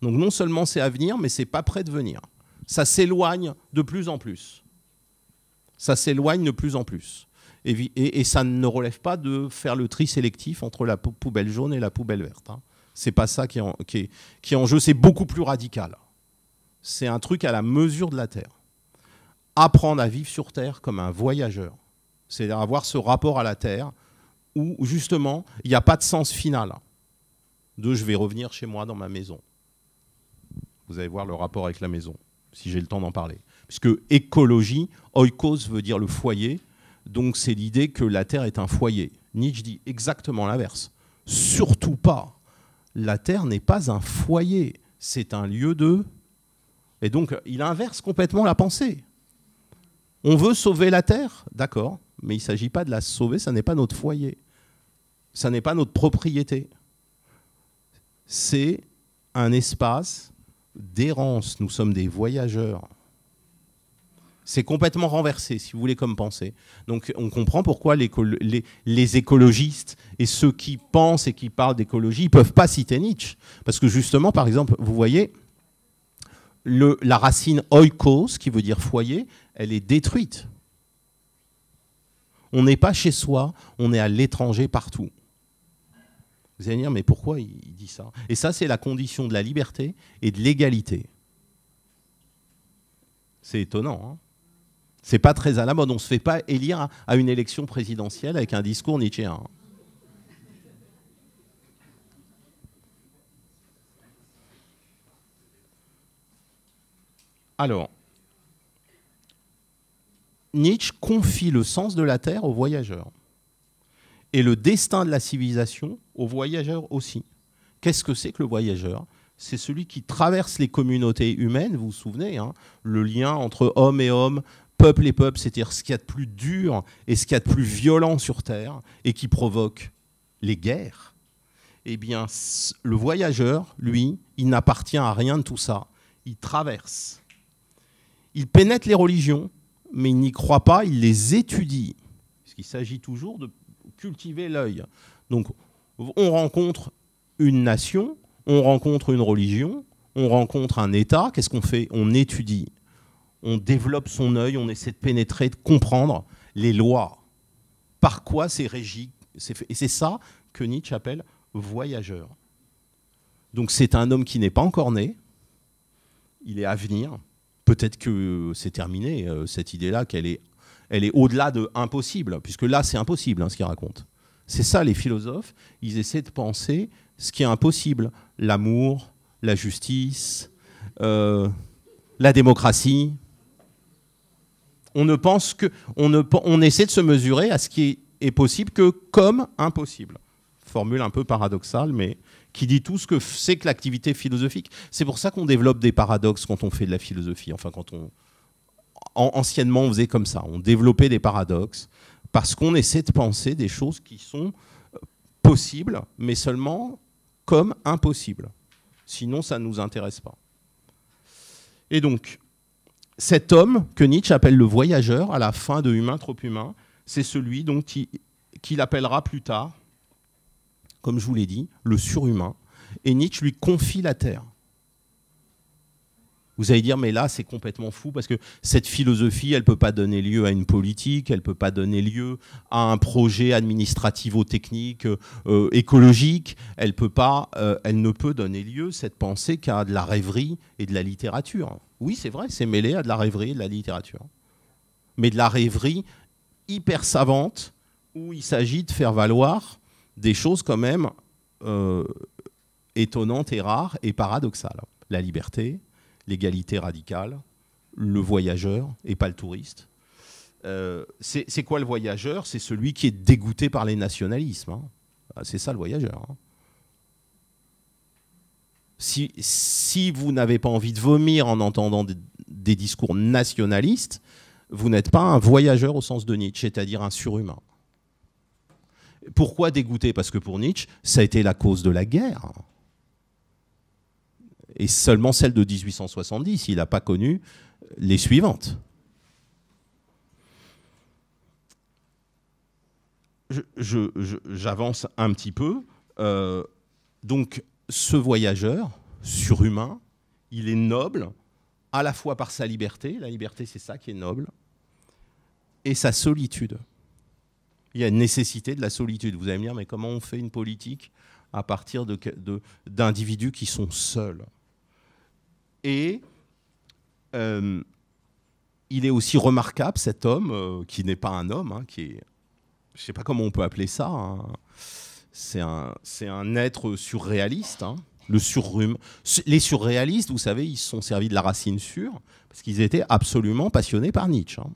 Donc non seulement c'est à venir, mais c'est pas près de venir. Ça s'éloigne de plus en plus. Ça s'éloigne de plus en plus. Et ça ne relève pas de faire le tri sélectif entre la poubelle jaune et la poubelle verte. Hein. C'est pas ça qui est en jeu, c'est beaucoup plus radical. C'est un truc à la mesure de la Terre. Apprendre à vivre sur Terre comme un voyageur, c'est-à-dire avoir ce rapport à la Terre où justement il n'y a pas de sens final de je vais revenir chez moi dans ma maison. Vous allez voir le rapport avec la maison, si j'ai le temps d'en parler. Puisque écologie, oikos veut dire le foyer, donc c'est l'idée que la Terre est un foyer. Nietzsche dit exactement l'inverse. Surtout pas. La Terre n'est pas un foyer, c'est un lieu de... Et donc, il inverse complètement la pensée. On veut sauver la Terre, d'accord, mais il ne s'agit pas de la sauver, ça n'est pas notre foyer. Ça n'est pas notre propriété. C'est un espace d'errance. Nous sommes des voyageurs. C'est complètement renversé, si vous voulez, comme pensée. Donc, on comprend pourquoi les écologistes et ceux qui pensent et qui parlent d'écologie ne peuvent pas citer Nietzsche. Parce que justement, par exemple, vous voyez... la racine oikos, qui veut dire foyer, elle est détruite. On n'est pas chez soi, on est à l'étranger partout. Vous allez me dire, mais pourquoi il dit ça? Et ça, c'est la condition de la liberté et de l'égalité. C'est étonnant, hein. C'est pas très à la mode. On ne se fait pas élire à une élection présidentielle avec un discours nietzschéen. Alors, Nietzsche confie le sens de la Terre aux voyageurs et le destin de la civilisation aux voyageurs aussi. Qu'est-ce que c'est que le voyageur? C'est celui qui traverse les communautés humaines, vous vous souvenez, hein, le lien entre homme et homme, peuple et peuple, c'est-à-dire ce qu'il y a de plus dur et ce qu'il y a de plus violent sur Terre et qui provoque les guerres. Eh bien, le voyageur, lui, il n'appartient à rien de tout ça. Il traverse. Il pénètre les religions, mais il n'y croit pas, il les étudie. Parce qu'il s'agit toujours de cultiver l'œil. Donc, on rencontre une nation, on rencontre une religion, on rencontre un État. Qu'est-ce qu'on fait? On étudie. On développe son œil, on essaie de pénétrer, de comprendre les lois. Par quoi c'est régi? Et c'est ça que Nietzsche appelle voyageur. Donc c'est un homme qui n'est pas encore né, il est à venir. Peut-être que c'est terminé, cette idée-là, elle est au-delà de impossible, puisque là c'est impossible, hein, ce qu'il raconte. C'est ça les philosophes, ils essaient de penser ce qui est impossible. L'amour, la justice, la démocratie. On essaie de se mesurer à ce qui est possible que comme impossible. Formule un peu paradoxale, mais qui dit tout ce que c'est que l'activité philosophique. C'est pour ça qu'on développe des paradoxes quand on fait de la philosophie. Enfin, anciennement, on faisait comme ça. On développait des paradoxes parce qu'on essaie de penser des choses qui sont possibles, mais seulement comme impossibles. Sinon, ça ne nous intéresse pas. Et donc, cet homme que Nietzsche appelle le voyageur, à la fin de Humain trop humain, c'est celui donc qu'il appellera plus tard, comme je vous l'ai dit, le surhumain. Et Nietzsche lui confie la Terre. Vous allez dire, mais là, c'est complètement fou, parce que cette philosophie, elle ne peut pas donner lieu à une politique, elle ne peut pas donner lieu à un projet administrativo-technique, écologique, elle ne peut donner lieu, cette pensée, qu'à de la rêverie et de la littérature. Oui, c'est vrai, c'est mêlé à de la rêverie et de la littérature. Mais de la rêverie hyper savante, où il s'agit de faire valoir des choses quand même étonnantes et rares et paradoxales. La liberté, l'égalité radicale, le voyageur et pas le touriste. C'est quoi le voyageur? C'est celui qui est dégoûté par les nationalismes. Hein. C'est ça le voyageur. Hein. Si vous n'avez pas envie de vomir en entendant des discours nationalistes, vous n'êtes pas un voyageur au sens de Nietzsche, c'est-à-dire un surhumain. Pourquoi dégoûté? Parce que pour Nietzsche, ça a été la cause de la guerre. Et seulement celle de 1870, il n'a pas connu les suivantes. J'avance un petit peu. Donc, ce voyageur surhumain, il est noble, à la fois par sa liberté. La liberté, c'est ça qui est noble. Et sa solitude. Il y a une nécessité de la solitude. Vous allez me dire, mais comment on fait une politique à partir d'individus qui sont seuls? Et il est aussi remarquable, cet homme, qui n'est pas un homme, hein, qui est, je ne sais pas comment on peut appeler ça, hein, c'est un être surréaliste, hein, les surréalistes, vous savez, ils se sont servis de la racine sur, parce qu'ils étaient absolument passionnés par Nietzsche. Hein.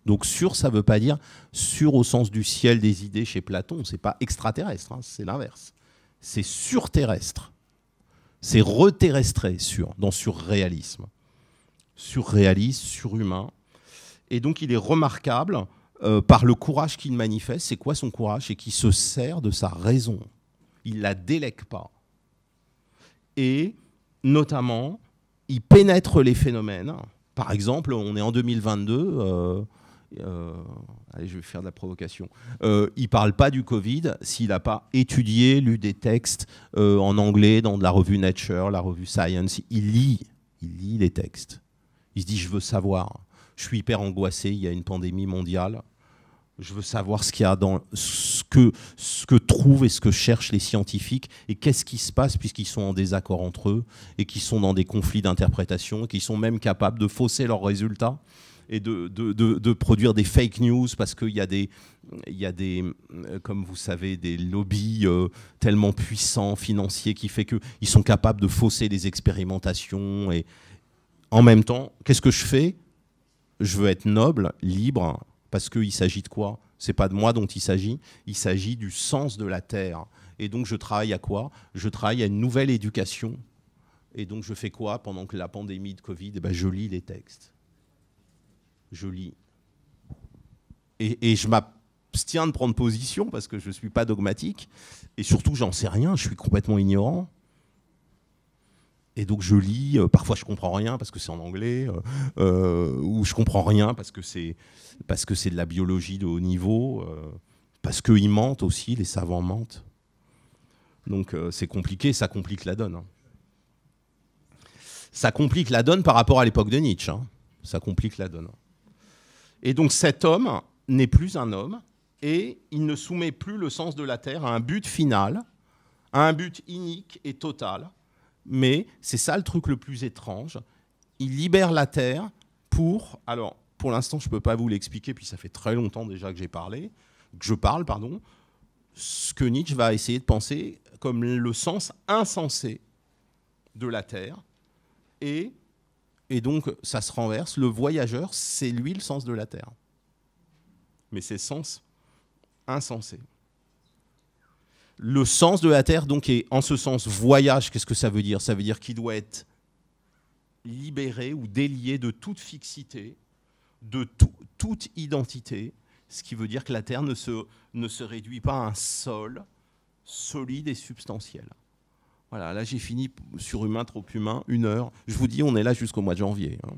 Donc sur, ça ne veut pas dire sur au sens du ciel des idées chez Platon, c'est pas extraterrestre, hein, c'est l'inverse. C'est surterrestre. C'est reterrestré dans surréalisme. Surréaliste, surhumain. Et donc il est remarquable par le courage qu'il manifeste. C'est quoi son courage? C'est qu'il se sert de sa raison. Il ne la délègue pas. Et notamment, il pénètre les phénomènes. Par exemple, on est en 2022... allez, je vais faire de la provocation. Il ne parle pas du Covid s'il n'a pas étudié, lu des textes en anglais dans de la revue Nature, la revue Science. Il lit les textes. Il se dit, je veux savoir. Je suis hyper angoissé, il y a une pandémie mondiale. Je veux savoir ce qu'il y a dans ce que trouvent et ce que cherchent les scientifiques et qu'est-ce qui se passe puisqu'ils sont en désaccord entre eux et qu'ils sont dans des conflits d'interprétation et qu'ils sont même capables de fausser leurs résultats et de produire des fake news parce qu'il y a des, comme vous savez, des lobbies tellement puissants, financiers, qui fait qu'ils sont capables de fausser les expérimentations. Et en même temps, qu'est-ce que je fais? Je veux être noble, libre, parce qu'il s'agit de quoi? C'est pas de moi dont il s'agit du sens de la Terre. Et donc je travaille à quoi? Je travaille à une nouvelle éducation. Et donc je fais quoi pendant que la pandémie de Covid? Eh ben, je lis les textes. Je lis. Et je m'abstiens de prendre position parce que je ne suis pas dogmatique. Et surtout, j'en sais rien, je suis complètement ignorant. Et donc je lis, parfois je ne comprends rien parce que c'est en anglais, ou je ne comprends rien parce que c'est de la biologie de haut niveau, parce qu'ils mentent aussi, les savants mentent. Donc c'est compliqué, ça complique la donne. Hein. Ça complique la donne par rapport à l'époque de Nietzsche. Hein. Ça complique la donne. Et donc cet homme n'est plus un homme et il ne soumet plus le sens de la Terre à un but final, à un but inique et total. Mais c'est ça le truc le plus étrange. Il libère la Terre pour... Alors, pour l'instant, je ne peux pas vous l'expliquer, puis ça fait très longtemps déjà que je parle, ce que Nietzsche va essayer de penser comme le sens insensé de la Terre. Et donc, ça se renverse. Le voyageur, c'est lui le sens de la Terre. Mais c'est sens insensé. Le sens de la Terre, donc, est en ce sens voyage. Qu'est-ce que ça veut dire? Ça veut dire qu'il doit être libéré ou délié de toute fixité, de toute identité, ce qui veut dire que la Terre ne se réduit pas à un sol solide et substantiel. Voilà, là j'ai fini sur Humain, trop humain, 1 heure. Je vous dis, on est là jusqu'au mois de janvier. Hein.